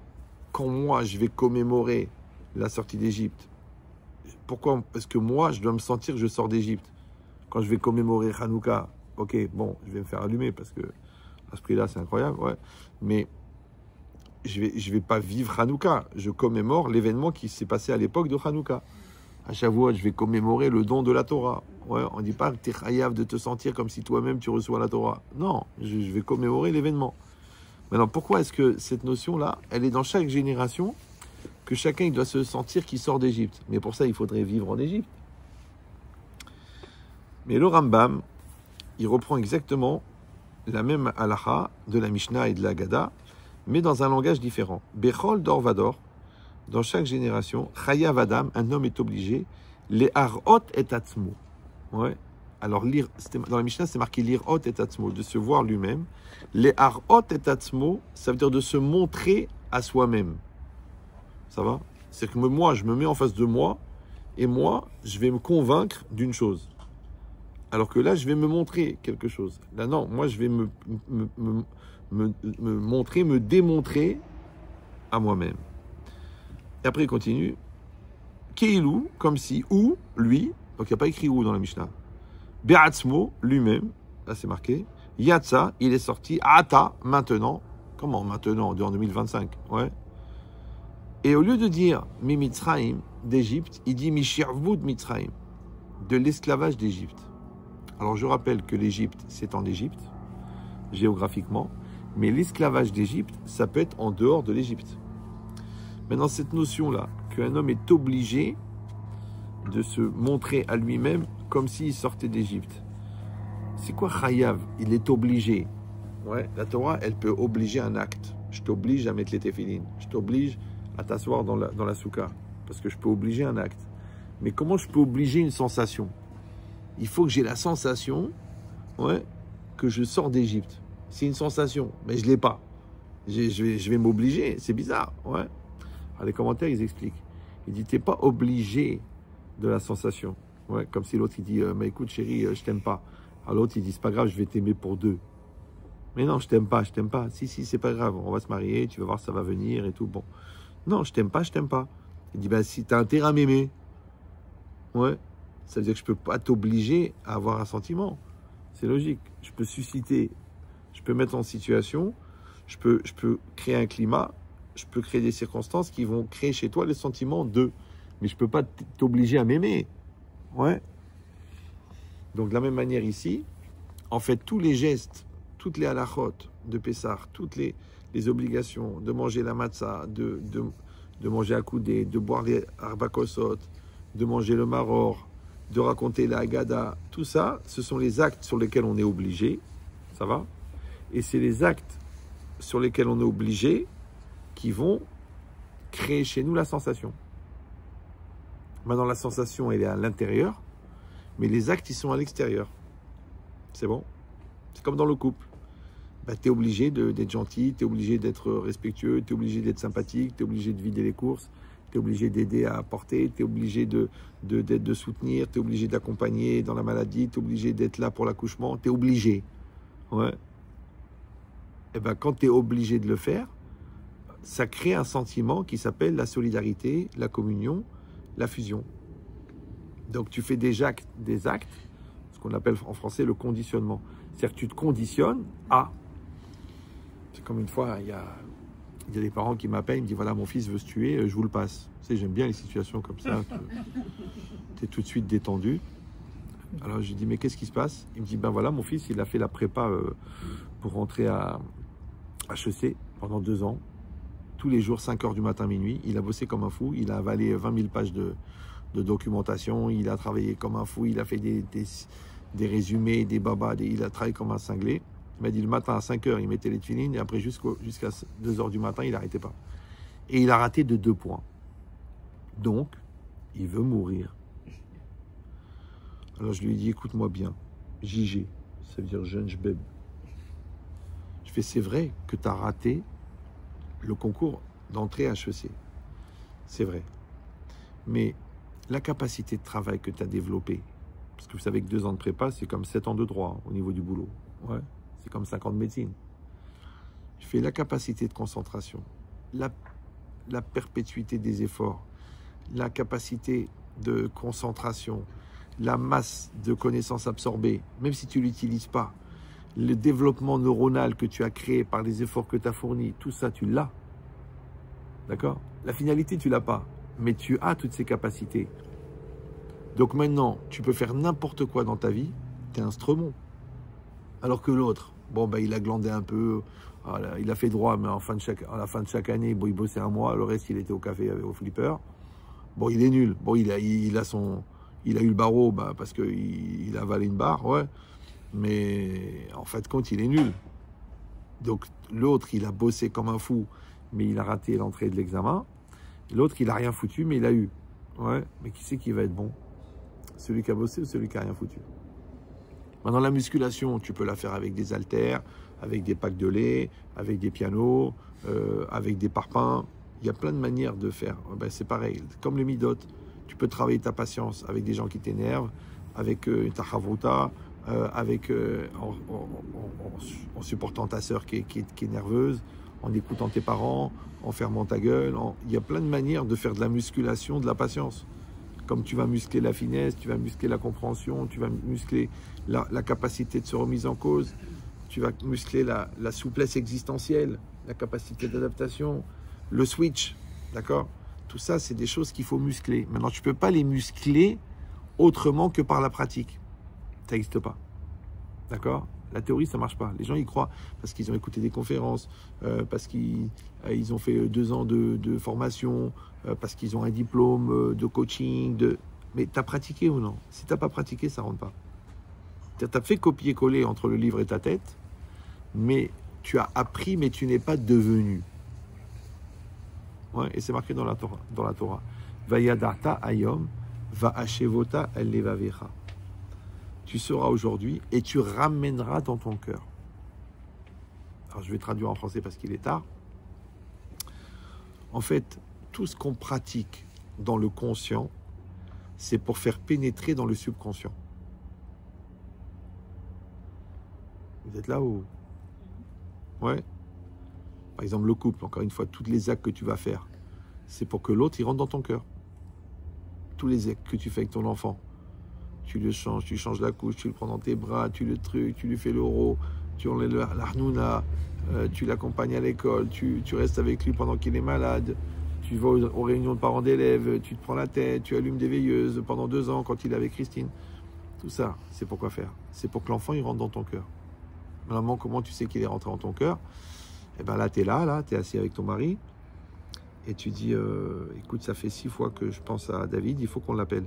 quand moi, je vais commémorer la sortie d'Égypte, pourquoi? Parce que moi, je dois me sentir que je sors d'Égypte. Quand je vais commémorer Hanouka, ok, bon, je vais me faire allumer parce que à ce prix-là, c'est incroyable, ouais. Mais je vais pas vivre Hanouka. Je commémore l'événement qui s'est passé à l'époque de Hanouka. À Shavuot, je vais commémorer le don de la Torah. Ouais, on ne dit pas que tu es chayav de te sentir comme si toi-même tu reçois la Torah. Non, je vais commémorer l'événement. Maintenant, pourquoi est-ce que cette notion-là, elle est dans chaque génération, que chacun il doit se sentir qu'il sort d'Égypte? Mais pour ça, il faudrait vivre en Égypte. Mais le Rambam, il reprend exactement la même halakha de la Mishnah et de la Haggadah, mais dans un langage différent. Bechol Dor Vador, dans chaque génération, Chayav Adam, un homme est obligé, les harot et atzmo. Ouais. Alors, dans la Mishnah, c'est marqué l'irot et atzmo, de se voir lui-même. Les harot et atzmo, ça veut dire de se montrer à soi-même. Ça va? C'est que moi, je me mets en face de moi, et moi, je vais me convaincre d'une chose. Alors que là, je vais me montrer quelque chose. Là, non, moi, je vais me montrer, me démontrer à moi-même. Et après, il continue. Keilu, comme si, ou, lui, donc il n'y a pas écrit ou dans la Mishnah. Be'atzmo, lui-même, là c'est marqué. Yatsa, il est sorti. Ata, maintenant, Comment maintenant, en 2025? Ouais. Et au lieu de dire Mimitzraïm d'Égypte, il dit Mishirvud Mitzraïm, de l'esclavage d'Égypte. Alors je rappelle que l'Égypte, c'est en Égypte, géographiquement, mais l'esclavage d'Égypte, ça peut être en dehors de l'Égypte. Maintenant, cette notion-là, qu'un homme est obligé de se montrer à lui-même comme s'il sortait d'Égypte. C'est quoi Chayav? Il est obligé. Ouais, la Torah, elle peut obliger un acte. Je t'oblige à mettre les téphilines. Je t'oblige à t'asseoir dans la soukha. Parce que je peux obliger un acte. Mais comment je peux obliger une sensation? Il faut que j'ai la sensation, ouais, que je sors d'Égypte. C'est une sensation, mais je ne l'ai pas. Je vais m'obliger. C'est bizarre, ouais. Alors, les commentaires, ils expliquent. Ils disent, tu n'es pas obligé de la sensation. Ouais, comme si l'autre, il dit, mais écoute, chérie, je t'aime pas. Alors l'autre, il dit, c'est pas grave, je vais t'aimer pour deux. Mais non, je t'aime pas, je t'aime pas. Si, c'est pas grave, on va se marier, tu vas voir, ça va venir et tout. Bon. Non, je t'aime pas, je t'aime pas. Il dit, ben, si tu as intérêt à m'aimer, ouais, ça veut dire que je peux pas t'obliger à avoir un sentiment. C'est logique. Je peux susciter, je peux mettre en situation, je peux créer un climat, je peux créer des circonstances qui vont créer chez toi le sentiment de. Mais je peux pas t'obliger à m'aimer. Ouais. Donc de la même manière ici, en fait, tous les gestes, toutes les halachot de Pessah, toutes les obligations de manger la matzah, de manger à coudé, de boire les arbakosot, de manger le maror, de raconter la Haggadah, tout ça, ce sont les actes sur lesquels on est obligé, ça va? Et c'est les actes sur lesquels on est obligé qui vont créer chez nous la sensation. Maintenant, la sensation, elle est à l'intérieur, mais les actes, ils sont à l'extérieur. C'est bon? C'est comme dans le couple. Bah, tu es obligé d'être gentil, tu es obligé d'être respectueux, tu es obligé d'être sympathique, tu es obligé de vider les courses, tu es obligé d'aider à apporter, tu es obligé de soutenir, tu es obligé d'accompagner dans la maladie, tu es obligé d'être là pour l'accouchement, tu es obligé. Ouais. Et ben, quand tu es obligé de le faire, ça crée un sentiment qui s'appelle la solidarité, la communion, la fusion. Donc tu fais des actes, ce qu'on appelle en français le conditionnement. C'est-à-dire que tu te conditionnes à... C'est comme une fois, il y a des parents qui m'appellent, ils me disent, voilà, mon fils veut se tuer, je vous le passe. Tu sais, j'aime bien les situations comme ça. Tu es tout de suite détendu. Alors je lui dis, mais qu'est-ce qui se passe? Il me dit, ben voilà, mon fils, il a fait la prépa pour rentrer à HEC pendant 2 ans. Tous les jours, 5h du matin, minuit. Il a bossé comme un fou. Il a avalé 20 000 pages de documentation. Il a travaillé comme un fou. Il a fait des résumés, des babas. Il a travaillé comme un cinglé. Il m'a dit le matin à 5h, il mettait les tuilines. Et après, jusqu'à 2h du matin, il n'arrêtait pas. Et il a raté de 2 points. Donc, il veut mourir. Alors, je lui ai dit, écoute-moi bien. JG, ça veut dire jeune jbeb. Je fais, c'est vrai que tu as raté le concours d'entrée à HEC. C'est vrai. Mais la capacité de travail que tu as développée, parce que vous savez que 2 ans de prépa, c'est comme 7 ans de droit au niveau du boulot. Ouais. C'est comme 5 ans de médecine. Je fais la capacité de concentration, la perpétuité des efforts, la capacité de concentration, la masse de connaissances absorbées, même si tu ne l'utilises pas, le développement neuronal que tu as créé par les efforts que tu as fournis, tout ça, tu l'as. D'accord? La finalité, tu ne l'as pas, mais tu as toutes ces capacités. Donc maintenant, tu peux faire n'importe quoi dans ta vie, tu es un stremon. Alors que l'autre, bon, ben, il a glandé un peu, voilà, il a fait droit, mais à la fin de chaque année, bon, il bossait 1 mois, le reste, il était au café, au flipper. Bon, il est nul. Bon, il a eu le barreau parce qu'il a avalé une barre, ouais. Mais en fait, compte, il est nul. Donc, l'autre, il a bossé comme un fou, mais il a raté l'entrée de l'examen. L'autre, il n'a rien foutu, mais il a eu. Ouais, mais qui c'est qui va être bon? Celui qui a bossé ou celui qui n'a rien foutu? Maintenant, la musculation, tu peux la faire avec des haltères, avec des packs de lait, avec des pianos, avec des parpaings. Il y a plein de manières de faire. Ben, c'est pareil, comme le midot. Tu peux travailler ta patience avec des gens qui t'énervent, avec ta chavruta, en supportant ta sœur qui est nerveuse, en écoutant tes parents, en fermant ta gueule. Il y a plein de manières de faire de la musculation, de la patience. Comme tu vas muscler la finesse, tu vas muscler la compréhension, tu vas muscler la capacité de se remise en cause, tu vas muscler la souplesse existentielle. la capacité d'adaptation, le switch, d'accord? Tout ça, c'est des choses qu'il faut muscler. Maintenant, tu ne peux pas les muscler autrement que par la pratique. Ça n'existe pas. D'accord? La théorie, ça ne marche pas. Les gens y croient parce qu'ils ont écouté des conférences, parce qu'ils ont fait 2 ans de formation, parce qu'ils ont un diplôme de coaching. Mais tu as pratiqué ou non? Si tu n'as pas pratiqué, ça ne rentre pas. Tu as fait copier-coller entre le livre et ta tête, mais tu as appris, mais tu n'es pas devenu. Ouais, et c'est marqué dans la Torah. Vayadata ayom va'ashevota el-levavecha. Tu seras aujourd'hui et tu ramèneras dans ton cœur. Alors je vais traduire en français parce qu'il est tard. En fait, tout ce qu'on pratique dans le conscient, c'est pour faire pénétrer dans le subconscient. Vous êtes là ou... Ouais. Par exemple, le couple, encore une fois, tous les actes que tu vas faire, c'est pour que l'autre, il rentre dans ton cœur. Tous les actes que tu fais avec ton enfant, tu le changes, tu changes la couche, tu le prends dans tes bras, tu le trucs, tu lui fais l'euro, tu enlèves l'arnouna, tu l'accompagnes à l'école, tu restes avec lui pendant qu'il est malade, tu vas aux réunions de parents d'élèves, tu te prends la tête, tu allumes des veilleuses pendant 2 ans quand il est avec Christine. Tout ça, c'est pour quoi faire? C'est pour que l'enfant, il rentre dans ton cœur. Maman, comment tu sais qu'il est rentré dans ton cœur? Eh bien là, tu es assis avec ton mari, et tu dis, écoute, ça fait 6 fois que je pense à David, il faut qu'on l'appelle.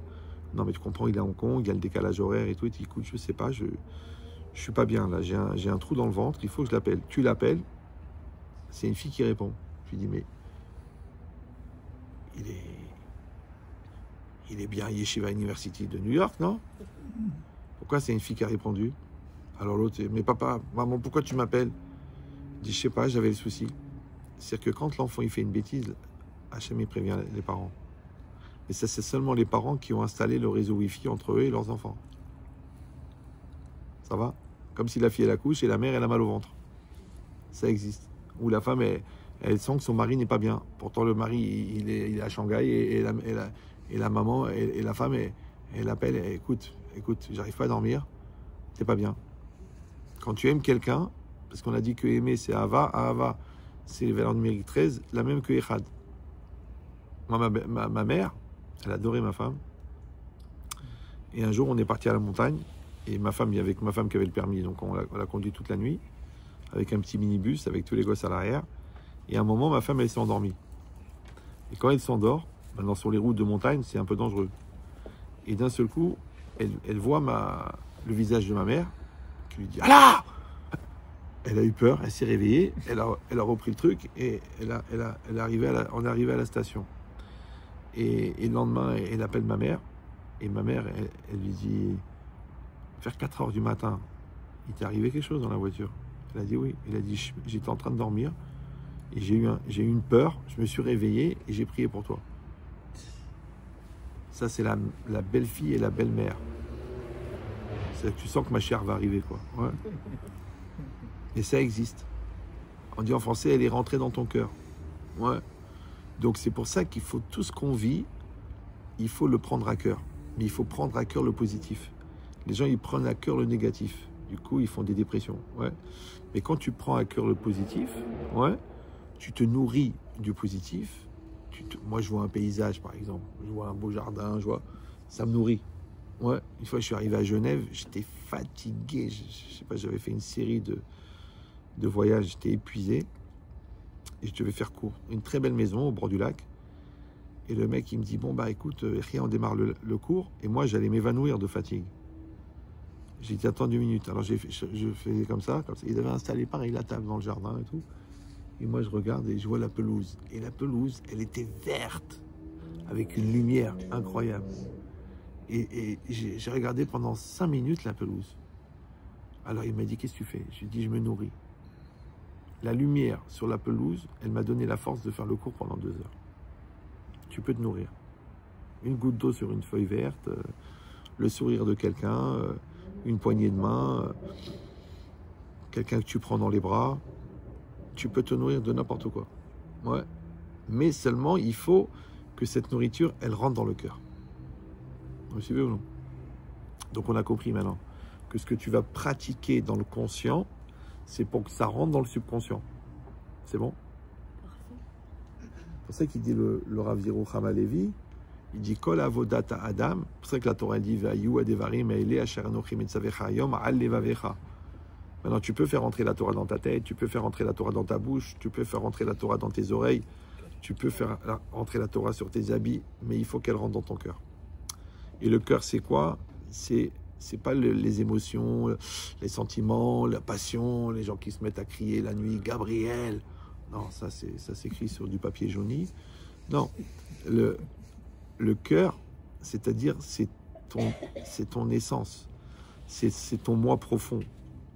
Non, mais tu comprends, il est à Hong Kong, il y a le décalage horaire et tout, et tu dis, écoute, je sais pas, je suis pas bien, là, j'ai un trou dans le ventre, il faut que je l'appelle. Tu l'appelles, c'est une fille qui répond. Tu dis, mais il est bien à Yeshiva University de New York, non? Pourquoi c'est une fille qui a répondu? Alors l'autre, mais papa, maman, pourquoi tu m'appelles? Il dit, je sais pas, j'avais le souci. C'est-à-dire que quand l'enfant il fait une bêtise, Hachem il prévient les parents. Et ça, c'est seulement les parents qui ont installé le réseau Wi-Fi entre eux et leurs enfants. Ça va? Comme si la fille elle accouche et la mère elle a mal au ventre. Ça existe. Ou la femme elle sent que son mari n'est pas bien. Pourtant le mari il est à Shanghai et la maman et la femme elle appelle, écoute, j'arrive pas à dormir, t'es pas bien. Quand tu aimes quelqu'un, parce qu'on a dit que aimer c'est Ahava, c'est les valeurs numériques 13, la même que Echad. Moi, ma mère, elle adorait ma femme. Et un jour, on est parti à la montagne. Et il y avait ma femme qui avait le permis. Donc, on l'a conduit toute la nuit. Avec un petit minibus, avec tous les gosses à l'arrière. Et à un moment, ma femme, elle s'est endormie. Et quand elle s'endort, maintenant sur les routes de montagne, c'est un peu dangereux. Et d'un seul coup, elle voit le visage de ma mère, qui lui dit « Allah !» Elle a eu peur, elle s'est réveillée, elle a repris le truc et on est arrivé à la station. Et le lendemain, elle appelle ma mère, et ma mère, elle lui dit, vers 4 heures du matin, il t'est arrivé quelque chose dans la voiture? Elle a dit oui. Elle a dit, j'étais en train de dormir, et j'ai eu une peur, je me suis réveillé, et j'ai prié pour toi. Ça, c'est la belle-fille et la belle-mère. C'est que tu sens que ma chère va arriver, quoi. Ouais. Et ça existe. On dit en français, elle est rentrée dans ton cœur. Ouais. Donc c'est pour ça qu'il faut tout ce qu'on vit, il faut le prendre à cœur. Mais il faut prendre à cœur le positif. Les gens, ils prennent à cœur le négatif. Du coup, ils font des dépressions. Ouais. Mais quand tu prends à cœur le positif, ouais, tu te nourris du positif. Moi, je vois un paysage, par exemple. Je vois un beau jardin, ça me nourrit. Ouais. Une fois, je suis arrivé à Genève, j'étais fatigué. Je sais pas, j'avais fait une série de voyages, j'étais épuisé. Et je devais faire court. Une très belle maison au bord du lac. Et le mec, il me dit, bon, bah écoute, rien, on démarre le cours. Et moi, j'allais m'évanouir de fatigue. J'ai dit, attends 2 minutes. Alors, je faisais comme ça. Ils avaient installé pareil la table dans le jardin et tout. Et moi, je regarde et je vois la pelouse. Et la pelouse, elle était verte, avec une lumière incroyable. Et j'ai regardé pendant 5 minutes la pelouse. Alors, il m'a dit, qu'est-ce que tu fais? Je lui ai dit, je me nourris. La lumière sur la pelouse, elle m'a donné la force de faire le cours pendant 2 heures. Tu peux te nourrir. Une goutte d'eau sur une feuille verte, le sourire de quelqu'un, une poignée de main, quelqu'un que tu prends dans les bras. Tu peux te nourrir de n'importe quoi. Ouais. Mais seulement, il faut que cette nourriture, elle rentre dans le cœur. Vous suivez ou non? Donc on a compris maintenant que ce que tu vas pratiquer dans le conscient, c'est pour que ça rentre dans le subconscient. C'est bon? Parfait. C'est pour ça qu'il dit le Rav Yerucham Halevi, il dit Kol avodata Adam. C'est pour ça que la Torah dit Vayu adevarim eile asher anochi mitzavecha hayom al levavecha. Maintenant, tu peux faire entrer la Torah dans ta tête, tu peux faire entrer la Torah dans ta bouche, tu peux faire entrer la Torah dans tes oreilles, tu peux faire entrer la Torah sur tes habits, mais il faut qu'elle rentre dans ton cœur. Et le cœur, c'est quoi? C'est pas les émotions, les sentiments, la passion, les gens qui se mettent à crier la nuit, Gabriel. Non, ça s'écrit sur du papier jauni. Non, le cœur, c'est-à-dire c'est ton essence, c'est ton moi profond.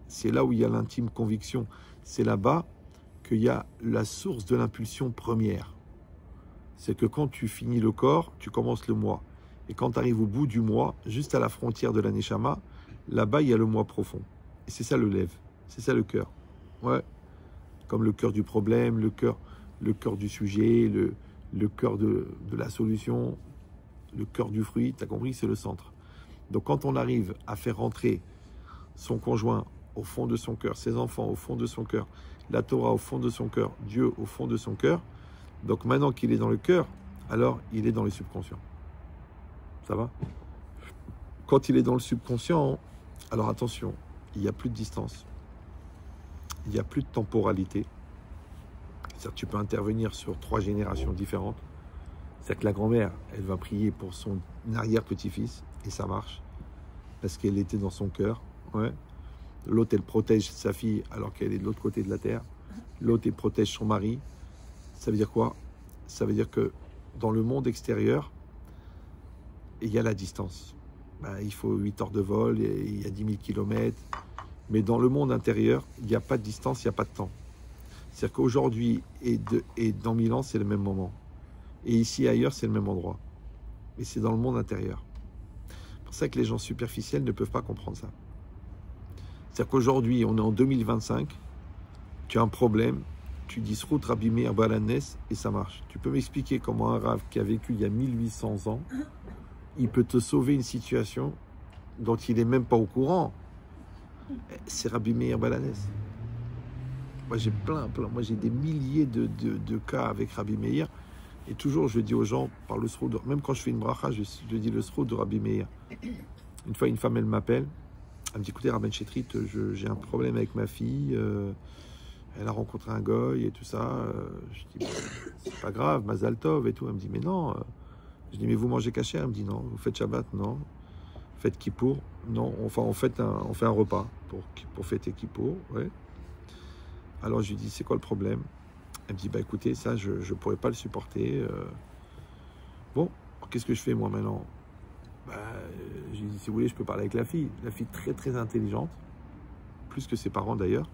C'est là où il y a l'intime conviction. C'est là-bas qu'il y a la source de l'impulsion première. C'est que quand tu finis le corps, tu commences le moi. Et quand tu arrives au bout du moi, juste à la frontière de la Neshama, là-bas, il y a le moi profond. Et c'est ça le lève. C'est ça le cœur. Ouais. Comme le cœur du problème, le cœur du sujet, le cœur de la solution, le cœur du fruit. Tu as compris, c'est le centre. Donc quand on arrive à faire rentrer son conjoint au fond de son cœur, ses enfants au fond de son cœur, la Torah au fond de son cœur, Dieu au fond de son cœur, donc maintenant qu'il est dans le cœur, alors il est dans le subconscient. Ça va? Quand il est dans le subconscient, alors attention, il n'y a plus de distance, il n'y a plus de temporalité. C'est-à-dire que tu peux intervenir sur 3 générations différentes. C'est-à-dire que la grand-mère, elle va prier pour son arrière-petit-fils, et ça marche, parce qu'elle était dans son cœur. Ouais. L'autre, elle protège sa fille alors qu'elle est de l'autre côté de la terre. L'autre, elle protège son mari. Ça veut dire quoi? Ça veut dire que dans le monde extérieur, il y a la distance. Il faut 8 heures de vol, il y a 10 000 kilomètres. Mais dans le monde intérieur, il n'y a pas de distance, il n'y a pas de temps. C'est-à-dire qu'aujourd'hui et dans 1000 ans, c'est le même moment. Et ici et ailleurs, c'est le même endroit. Mais c'est dans le monde intérieur. C'est pour ça que les gens superficiels ne peuvent pas comprendre ça. C'est-à-dire qu'aujourd'hui, on est en 2025, tu as un problème, tu dis Srout Rabbi Meir Balanes et ça marche. Tu peux m'expliquer comment un Rav qui a vécu il y a 1800 ans, il peut te sauver une situation dont il n'est même pas au courant. C'est Rabbi Meir Balanes. Moi, j'ai moi, j'ai des milliers de cas avec Rabbi Meir. Et toujours, je dis aux gens, par le Srout, même quand je fais une bracha, je dis le Srout de Rabbi Meir. Une fois, une femme, elle m'appelle. Elle me dit, écoutez, Rabban Chetrit, j'ai un problème avec ma fille. Elle a rencontré un goy et tout ça. Je dis, c'est pas grave, Mazal Tov et tout. Elle me dit, mais non. Je dis, mais vous mangez kasher? Elle me dit, non. Vous faites Shabbat? Non. Vous faites Kippour? Non. Enfin, on fait un repas pour fêter Kippour. Ouais. Alors, je lui dis, c'est quoi le problème? Elle me dit, bah écoutez, ça, je ne pourrais pas le supporter. Bon, qu'est-ce que je fais moi maintenant? J'ai dit, si vous voulez, je peux parler avec la fille. La fille très très intelligente, plus que ses parents d'ailleurs.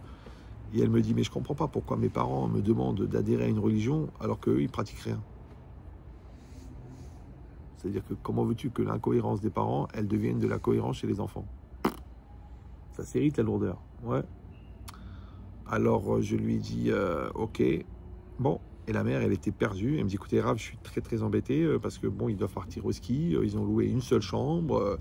Et elle me dit, mais je comprends pas pourquoi mes parents me demandent d'adhérer à une religion alors qu'eux, ils pratiquent rien. C'est-à-dire que comment veux-tu que l'incohérence des parents, elle devienne de la cohérence chez les enfants? Ça s'hérite la lourdeur. Ouais. Alors je lui dis, ok, bon. Et la mère, elle était perdue. Elle me dit, écoutez, Rav, je suis très, très embêté parce que, bon, ils doivent partir au ski. Ils ont loué une seule chambre.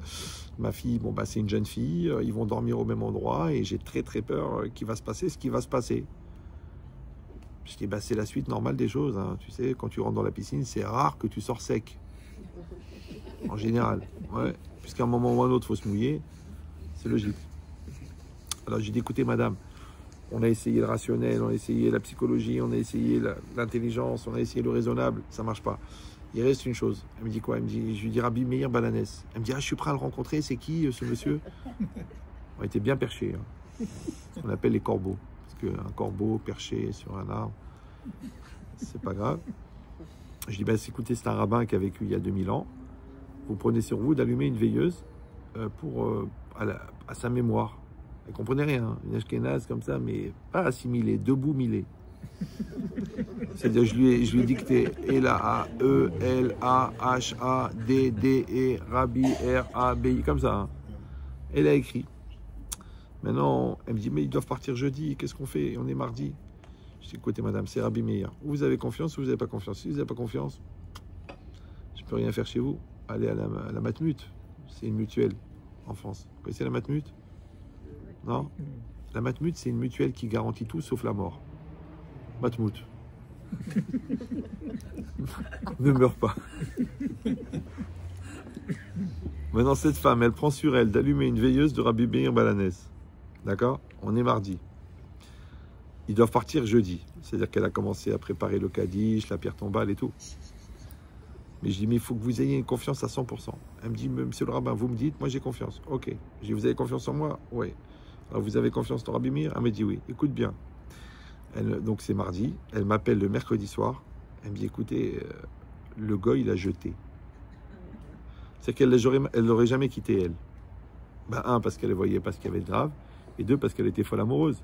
Ma fille, bon, c'est une jeune fille. Ils vont dormir au même endroit et j'ai très, très peur qu'il va se passer ce qui va se passer. Je dis, c'est la suite normale des choses. Hein. Tu sais, quand tu rentres dans la piscine, c'est rare que tu sors sec. En général. Ouais. Puisqu'à un moment ou un autre, il faut se mouiller. C'est logique. Alors, j'ai dit, écoutez, madame, on a essayé le rationnel, on a essayé la psychologie, on a essayé l'intelligence, on a essayé le raisonnable, ça marche pas. Il reste une chose. Elle me dit quoi? Elle me dit, je lui dis Rabbi Meir Balanes. Elle me dit, je suis prêt à le rencontrer, c'est qui ce monsieur? On était bien perchés. Hein. Ce qu'on appelle les corbeaux. Parce qu'un corbeau perché sur un arbre, c'est pas grave. Je dis, écoutez, c'est un rabbin qui a vécu il y a 2000 ans. Vous prenez sur vous d'allumer une veilleuse à sa mémoire. Elle ne comprenait rien, une ashkénaze comme ça, mais pas assimilée, debout milée. C'est-à-dire, je lui ai dicté Ela, E, L, A, H, A, D, D, E, Rabbi, R, A, B, I, comme ça. Hein. Elle a écrit. Maintenant, elle me dit, mais ils doivent partir jeudi, qu'est-ce qu'on fait? On est mardi. Je dis, écoutez, madame, c'est Rabbi Meir. Vous avez confiance ou vous n'avez pas confiance? Si vous n'avez pas confiance, je ne peux rien faire chez vous. Allez à la Matmut. C'est une mutuelle en France. Vous connaissez la Matmut? Non. La Matmut, c'est une mutuelle qui garantit tout sauf la mort. Matmout. Ne meurs pas. Maintenant, cette femme, elle prend sur elle d'allumer une veilleuse de Rabbi Meir Balanès. D'accord? On est mardi. Ils doivent partir jeudi. C'est-à-dire qu'elle a commencé à préparer le Kaddish, la pierre tombale et tout. Mais je dis, mais il faut que vous ayez une confiance à 100%. Elle me dit, monsieur le rabbin, vous me dites, moi j'ai confiance. Ok. Je dis, vous avez confiance en moi? Oui. Alors vous avez confiance en Rabbi Meir? Elle me dit oui. Écoute bien. Donc c'est mardi. Elle m'appelle le mercredi soir. Elle me dit, écoutez, le goy, il a jeté. C'est qu'elle ne l'aurait jamais quitté, elle. Ben, un, parce qu'elle voyait pas ce qu'il y avait de grave. Et deux, parce qu'elle était folle amoureuse.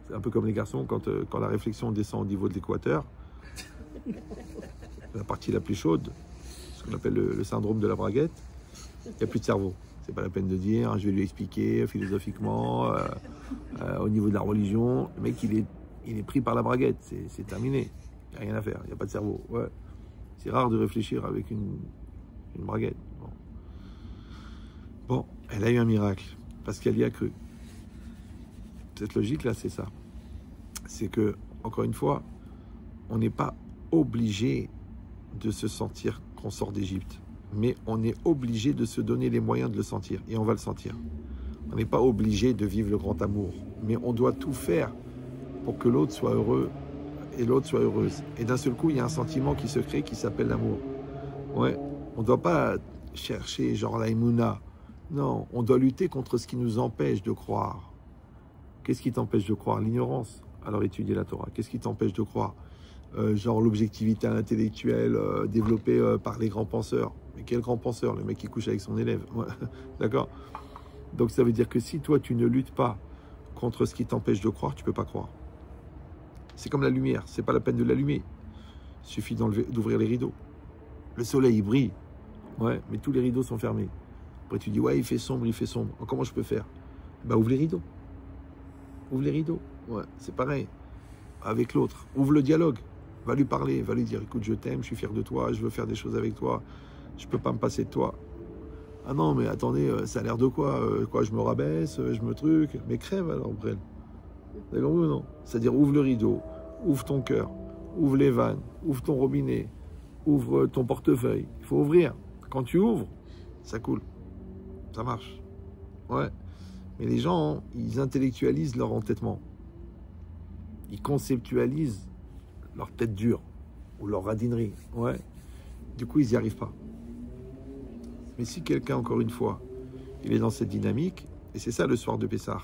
C'est un peu comme les garçons, quand la réflexion descend au niveau de l'équateur, la partie la plus chaude, ce qu'on appelle le syndrome de la braguette, il n'y a plus de cerveau. C'est pas la peine de dire, je vais lui expliquer philosophiquement, au niveau de la religion. Le mec, il est pris par la braguette, c'est terminé. Il n'y a rien à faire, il n'y a pas de cerveau. Ouais. C'est rare de réfléchir avec une braguette. Bon, elle a eu un miracle, parce qu'elle y a cru. Cette logique-là, c'est ça. C'est que, encore une fois, on n'est pas obligé de se sentir qu'on sort d'Égypte. Mais on est obligé de se donner les moyens de le sentir. Et on va le sentir. On n'est pas obligé de vivre le grand amour. Mais on doit tout faire pour que l'autre soit heureux et l'autre soit heureuse. Et d'un seul coup, il y a un sentiment qui se crée qui s'appelle l'amour. Ouais. On ne doit pas chercher genre la Emouna. Non, on doit lutter contre ce qui nous empêche de croire. Qu'est-ce qui t'empêche de croire? L'ignorance. Alors étudier la Torah. Qu'est-ce qui t'empêche de croire? Genre l'objectivité intellectuelle développée par les grands penseurs. Mais quel grand penseur? Le mec qui couche avec son élève. Ouais. D'accord? Donc ça veut dire que si toi tu ne luttes pas contre ce qui t'empêche de croire, tu ne peux pas croire. C'est comme la lumière, c'est pas la peine de l'allumer. Il suffit d'ouvrir les rideaux. Le soleil il brille, ouais, mais tous les rideaux sont fermés. Après tu dis ouais il fait sombre, il fait sombre. Comment je peux faire? Bah ouvre les rideaux. Ouvre les rideaux. Ouais, c'est pareil. Avec l'autre. Ouvre le dialogue. Va lui parler, va lui dire écoute je t'aime, je suis fier de toi, je veux faire des choses avec toi, je peux pas me passer de toi. Ah non mais attendez, ça a l'air de quoi? Quoi, je me rabaisse, je me truc, mais crève alors Brel. D'accord ou non? C'est-à-dire ouvre le rideau, ouvre ton cœur, ouvre les vannes, ouvre ton robinet, ouvre ton portefeuille. Il faut ouvrir. Quand tu ouvres, ça coule. Ça marche. Ouais. Mais les gens, ils intellectualisent leur entêtement. Ils conceptualisent leur tête dure ou leur radinerie. Ouais. Du coup, ils n'y arrivent pas. Mais si quelqu'un, encore une fois, il est dans cette dynamique, et c'est ça le soir de Pessah,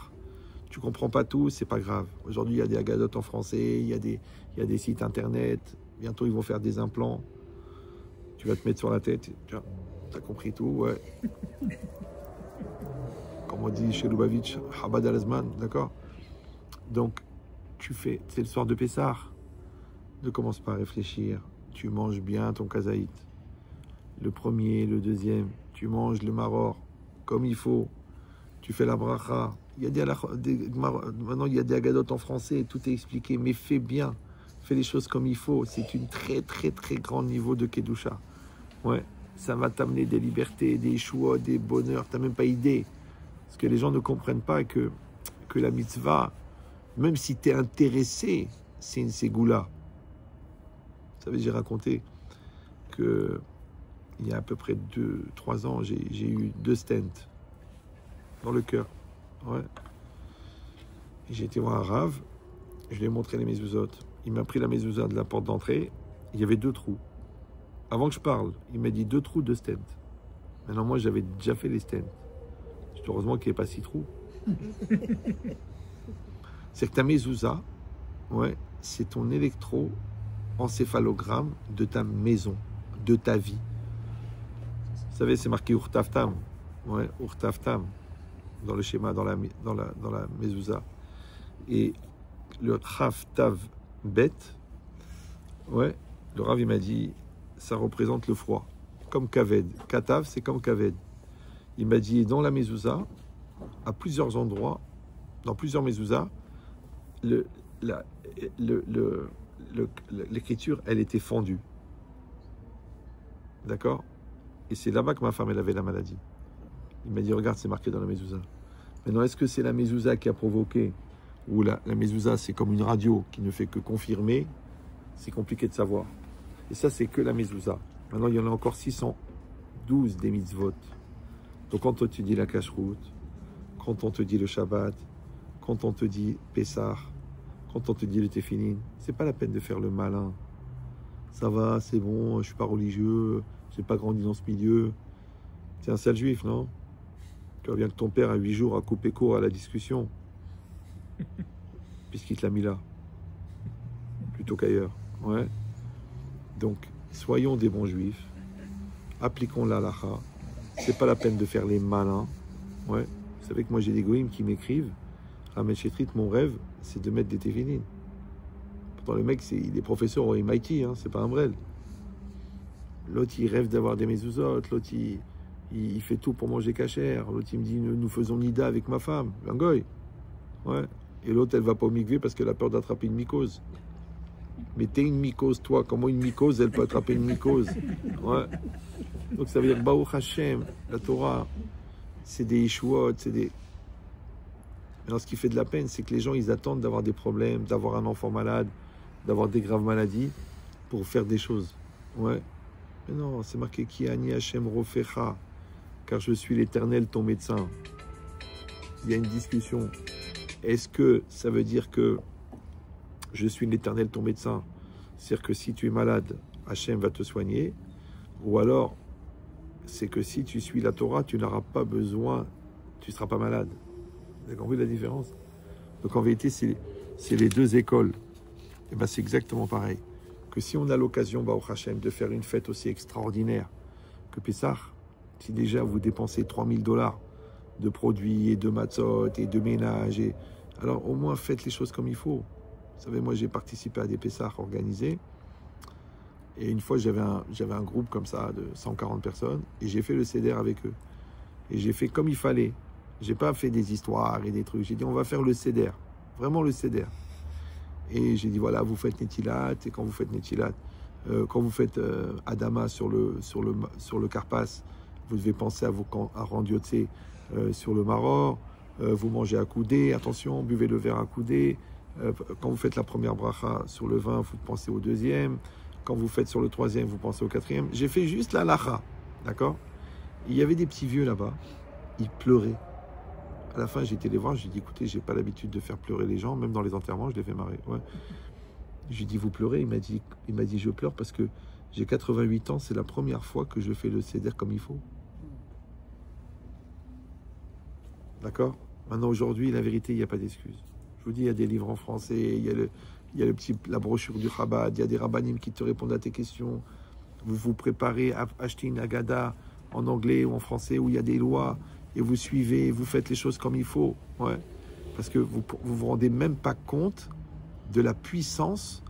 tu comprends pas tout, c'est pas grave. Aujourd'hui, il y a des agadotes en français, il y a des sites internet, bientôt ils vont faire des implants. Tu vas te mettre sur la tête, tiens, t'as compris tout, ouais. Comme on dit chez Lubavitch, Habad al-Azman, d'accord? Donc, c'est le soir de Pessah. Ne commence pas à réfléchir. Tu manges bien ton kazaït. Le premier, le deuxième, tu manges le maror comme il faut. Tu fais la bracha. Il y a maintenant, il y a des agadotes en français, tout est expliqué, mais fais bien. Fais les choses comme il faut. C'est une très, très, très grand niveau de Kedusha. Ouais, ça va t'amener des libertés, des choix, des bonheurs. Tu n'as même pas idée. Parce que les gens ne comprennent pas que la mitzvah, même si tu es intéressé, c'est une ségoula. Vous savez, j'ai raconté que il y a à peu près 2-3 ans, j'ai eu 2 stents dans le cœur. Ouais. J'ai été voir un rave, je lui ai montré les mezuzot. Il m'a pris la mezuzah de la porte d'entrée, il y avait 2 trous. Avant que je parle, il m'a dit 2 trous, 2 stents. Maintenant, moi, j'avais déjà fait les stents. Heureusement qu'il n'y ait pas 6 trous. C'est que ta mezuzah, ouais, c'est ton électroencéphalogramme de ta maison, de ta vie. Vous savez, c'est marqué Urtaftam. Ouais, Urtaftam. Dans le schéma, dans la mezuzah. Et le Chaf Tav Bet, ouais, le Rav il m'a dit, ça représente le froid, comme Kaved. Katav, c'est comme Kaved. Il m'a dit, dans la mezuzah, à plusieurs endroits, dans plusieurs mezuzahs, l'écriture, elle était fendue. D'accord? Et c'est là-bas que ma femme, elle avait la maladie. Il m'a dit, regarde, c'est marqué dans la mezuzah. Maintenant, est-ce que c'est la mezuzah qui a provoqué où la mezouza, c'est comme une radio qui ne fait que confirmer, c'est compliqué de savoir. Et ça, c'est que la mezouza. Maintenant, il y en a encore 612 des mitzvot. Donc, quand on te dit la cacheroute, quand on te dit le Shabbat, quand on te dit Pessah, quand on te dit le Tefillin, c'est pas la peine de faire le malin. Ça va, c'est bon, je suis pas religieux, j'ai pas grandi dans ce milieu. C'est un sale juif, non? Tu vois bien que ton père, à 8 jours, a coupé court à la discussion. Puisqu'il te l'a mis là. Plutôt qu'ailleurs. Ouais. Donc, soyons des bons juifs. Appliquons la halakha. C'est pas la peine de faire les malins. Ouais. Vous savez que moi, j'ai des goïms qui m'écrivent. Ahmed Chetrit, mon rêve, c'est de mettre des téfilines. Pourtant, le mec, il est professeur au MIT, hein, c'est pas un brel. L'autre, il rêve d'avoir des mezuzot. L'autre, il fait tout pour manger cachère. L'autre, il me dit, nous faisons nida avec ma femme. Un goy. Ouais. Et l'autre, elle va pas au mikvé parce qu'elle a peur d'attraper une mycose. Mais t'es une mycose, toi. Comment une mycose, elle peut attraper une mycose? Ouais. Donc ça veut dire, Baruch Hashem, la Torah, c'est des Yeshuot, c'est des... Alors ce qui fait de la peine, c'est que les gens, ils attendent d'avoir des problèmes, d'avoir un enfant malade, d'avoir des graves maladies pour faire des choses. Ouais. Mais non, c'est marqué Ki ani Hashem rofecha, car je suis l'Éternel, ton médecin. Il y a une discussion. Est-ce que ça veut dire que je suis l'Éternel, ton médecin? C'est-à-dire que si tu es malade, Hachem va te soigner. Ou alors, c'est que si tu suis la Torah, tu n'auras pas besoin, tu ne seras pas malade. Vous avez compris la différence? Donc en vérité, c'est les deux écoles. Et ben c'est exactement pareil. Que si on a l'occasion, Baruch Hashem, de faire une fête aussi extraordinaire que Pessah, si déjà vous dépensez $3000 de produits et de matzot et de ménage, alors au moins faites les choses comme il faut. Vous savez, moi j'ai participé à des Pessah organisés et une fois j'avais un groupe comme ça de 140 personnes et j'ai fait le seder avec eux. Et j'ai fait comme il fallait. J'ai pas fait des histoires et des trucs. J'ai dit on va faire le seder, vraiment le seder. Et j'ai dit voilà, vous faites Netilat et quand vous faites Netilat, quand vous faites Adama sur le Karpas, vous devez penser à rendre Yotzé sur le Maror. Vous mangez à coudée, attention, buvez le verre à coudée. Quand vous faites la première bracha sur le vin, vous pensez au deuxième. Quand vous faites sur le troisième, vous pensez au quatrième. J'ai fait juste la lacha, d'accord? Il y avait des petits vieux là-bas, ils pleuraient. À la fin, j'ai été les voir, j'ai dit écoutez, j'ai pas l'habitude de faire pleurer les gens, même dans les enterrements, je les fais marrer. Ouais. J'ai dit vous pleurez? Il m'a dit je pleure parce que j'ai 88 ans, c'est la première fois que je fais le seder comme il faut. D'accord? Maintenant, aujourd'hui, la vérité, il n'y a pas d'excuse. Je vous dis, il y a des livres en français, il y a la brochure du Chabad, il y a des rabbanim qui te répondent à tes questions. Vous vous préparez à acheter une Agada en anglais ou en français où il y a des lois et vous suivez, vous faites les choses comme il faut. Ouais. Parce que vous vous rendez même pas compte de la puissance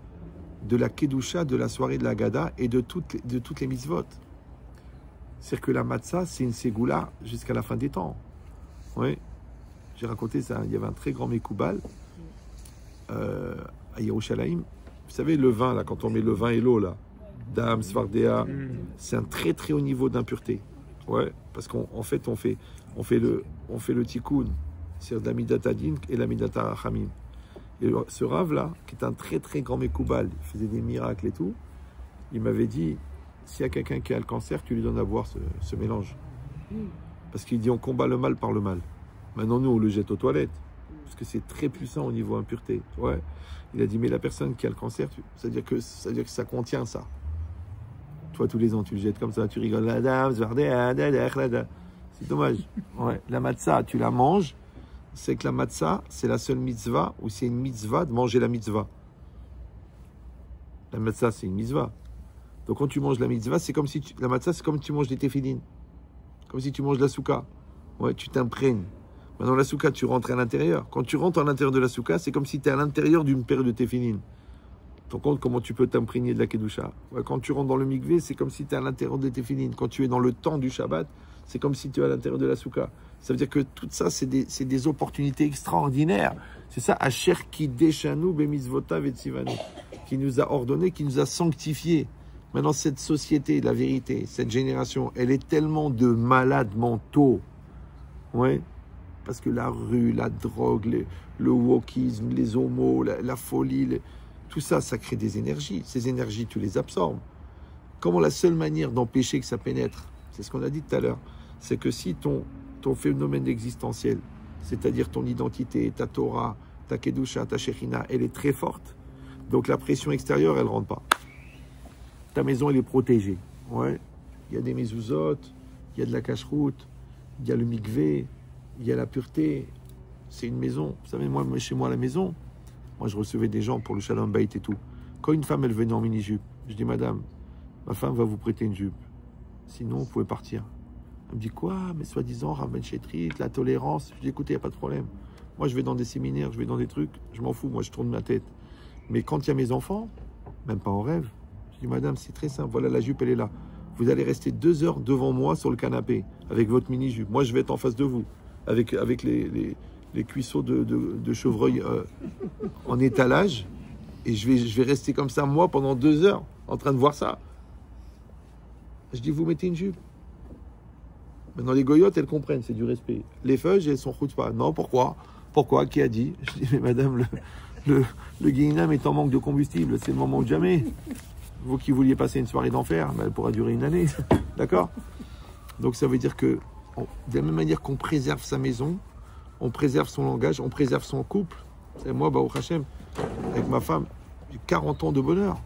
de la Kedusha, de la soirée de la Agada et de toutes les mitzvot. C'est-à-dire que la matzah, c'est une ségoula jusqu'à la fin des temps. Oui. J'ai raconté ça, il y avait un très grand Mekoubal à Yerushalayim. Vous savez, le vin, là, quand on met le vin et l'eau, là, Dam, Svardea, c'est un très très haut niveau d'impureté. Ouais, parce qu'en fait, on fait le tikkun, c'est-à-dire l'amidat adin et l'amidat rachamim. Et ce Rav là, qui est un très très grand Mekoubal, il faisait des miracles et tout, il m'avait dit, s'il y a quelqu'un qui a le cancer, tu lui donnes à boire ce mélange. Parce qu'il dit, on combat le mal par le mal. Maintenant, nous, on le jette aux toilettes. Parce que c'est très puissant au niveau impureté. Ouais. Il a dit, mais la personne qui a le cancer, ça veut dire que ça contient ça. Toi, tous les ans, tu le jettes comme ça, tu rigoles. C'est dommage. Ouais. La matzah, tu la manges. C'est que la matzah, c'est la seule mitzvah où c'est une mitzvah de manger la mitzvah. La matzah, c'est une mitzvah. Donc, quand tu manges la mitzvah, c'est comme si la matzah, c'est comme si tu manges des téfilines. Comme si tu manges la souka. Ouais, tu t'imprègnes. Maintenant, la souka, tu rentres à l'intérieur. Quand tu rentres à l'intérieur de la souka, c'est comme si tu es à l'intérieur d'une paire de téfilines. Tu te rends compte comment tu peux t'imprégner de la kedusha? Ouais, quand tu rentres dans le mikvé, c'est comme si tu es à l'intérieur de téfilines. Quand tu es dans le temps du Shabbat, c'est comme si tu es à l'intérieur de la souka. Ça veut dire que tout ça, c'est des opportunités extraordinaires. C'est ça, Asher ki deshanu bemitzvotav et tzivanu, qui nous a ordonné, qui nous a sanctifié. Maintenant, cette société, la vérité, cette génération, elle est tellement de malades mentaux, ouais, Parce que la rue, la drogue, le wokisme, les homos, la folie, tout ça, ça crée des énergies. Ces énergies, tu les absorbes. Comment la seule manière d'empêcher que ça pénètre, c'est ce qu'on a dit tout à l'heure, c'est que si ton phénomène existentiel, c'est-à-dire ton identité, ta Torah, ta Kedusha, ta Shekhinah, elle est très forte, donc la pression extérieure, elle ne rentre pas. Ta maison, elle est protégée. Ouais. Il y a des mezuzot, il y a de la cache-route, il y a le mikvé, il y a la pureté. C'est une maison. Vous savez, moi, chez moi, à la maison, moi, je recevais des gens pour le Shalom Bayit et tout. Quand une femme, elle venait en mini-jupe, je dis, madame, ma femme va vous prêter une jupe. Sinon, vous pouvez partir. Elle me dit, quoi? Mais soi-disant, Rav Ben Chetrit, la tolérance. Je dis, écoutez, il n'y a pas de problème. Moi, je vais dans des séminaires, je vais dans des trucs, je m'en fous, moi, je tourne ma tête. Mais quand il y a mes enfants, même pas en rêve, je dis, madame, c'est très simple, voilà, la jupe, elle est là. Vous allez rester 2 heures devant moi sur le canapé, avec votre mini-jupe. Moi, je vais être en face de vous, avec les cuisseaux de chevreuil en étalage, et je vais rester comme ça, moi, pendant 2 heures, en train de voir ça. Je dis, vous mettez une jupe. Maintenant, les goyottes, elles comprennent, c'est du respect. Les feuilles, elles sont pas. Non, pourquoi? Pourquoi? Qui a dit? Je dis, mais madame, le Guéhinam est en manque de combustible, c'est le moment ou jamais. Vous qui vouliez passer une soirée d'enfer, ben, elle pourra durer une année. D'accord? Donc ça veut dire que, de la même manière qu'on préserve sa maison, on préserve son langage, on préserve son couple. C'est moi, Baruch Hashem, avec ma femme, j'ai 40 ans de bonheur.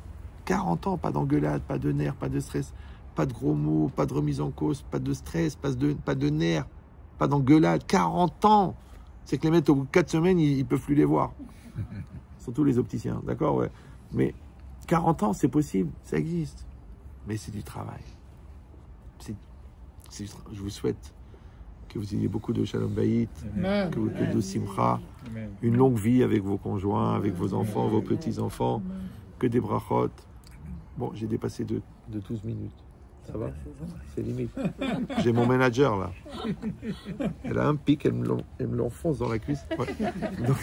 40 ans, pas d'engueulade, pas de nerfs, pas de stress, pas de gros mots, pas de remise en cause, pas de stress, pas de nerfs, pas d'engueulade. 40 ans! C'est que les mecs, au bout de 4 semaines, ils ne peuvent plus les voir. Surtout les opticiens, d'accord? Ouais. Mais 40 ans, c'est possible, ça existe. Mais c'est du travail. Je vous souhaite que vous ayez beaucoup de Shalom Bayit, que vous ayez de Simcha, une longue vie avec vos conjoints, avec vos enfants, vos petits-enfants, que des brachot. Bon, j'ai dépassé de 12 minutes. Ça va? C'est limite. J'ai mon manager là. Elle a un pic, elle me l'enfonce dans la cuisse. Ouais. Donc,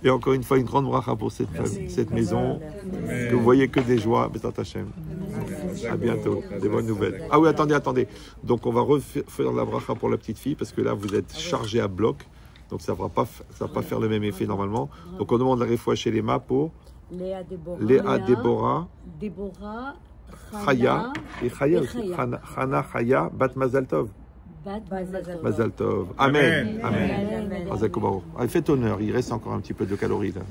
et encore une fois, une grande bracha pour cette maison. Que vous voyez que des joies. Bézat Hashem. À bientôt. Des bonnes nouvelles. Ah oui, attendez. Donc on va refaire la bracha pour la petite fille parce que là vous êtes chargé à bloc. Donc ça va pas faire le même effet normalement. Donc on demande la réfoua chez les mains pour Léa Déborah. Chaya et Chaya aussi. Chana Chaya Bat Mazal Tov. Mazal Tov. Amen. Amen. Faites honneur, il reste encore un petit peu de calories là.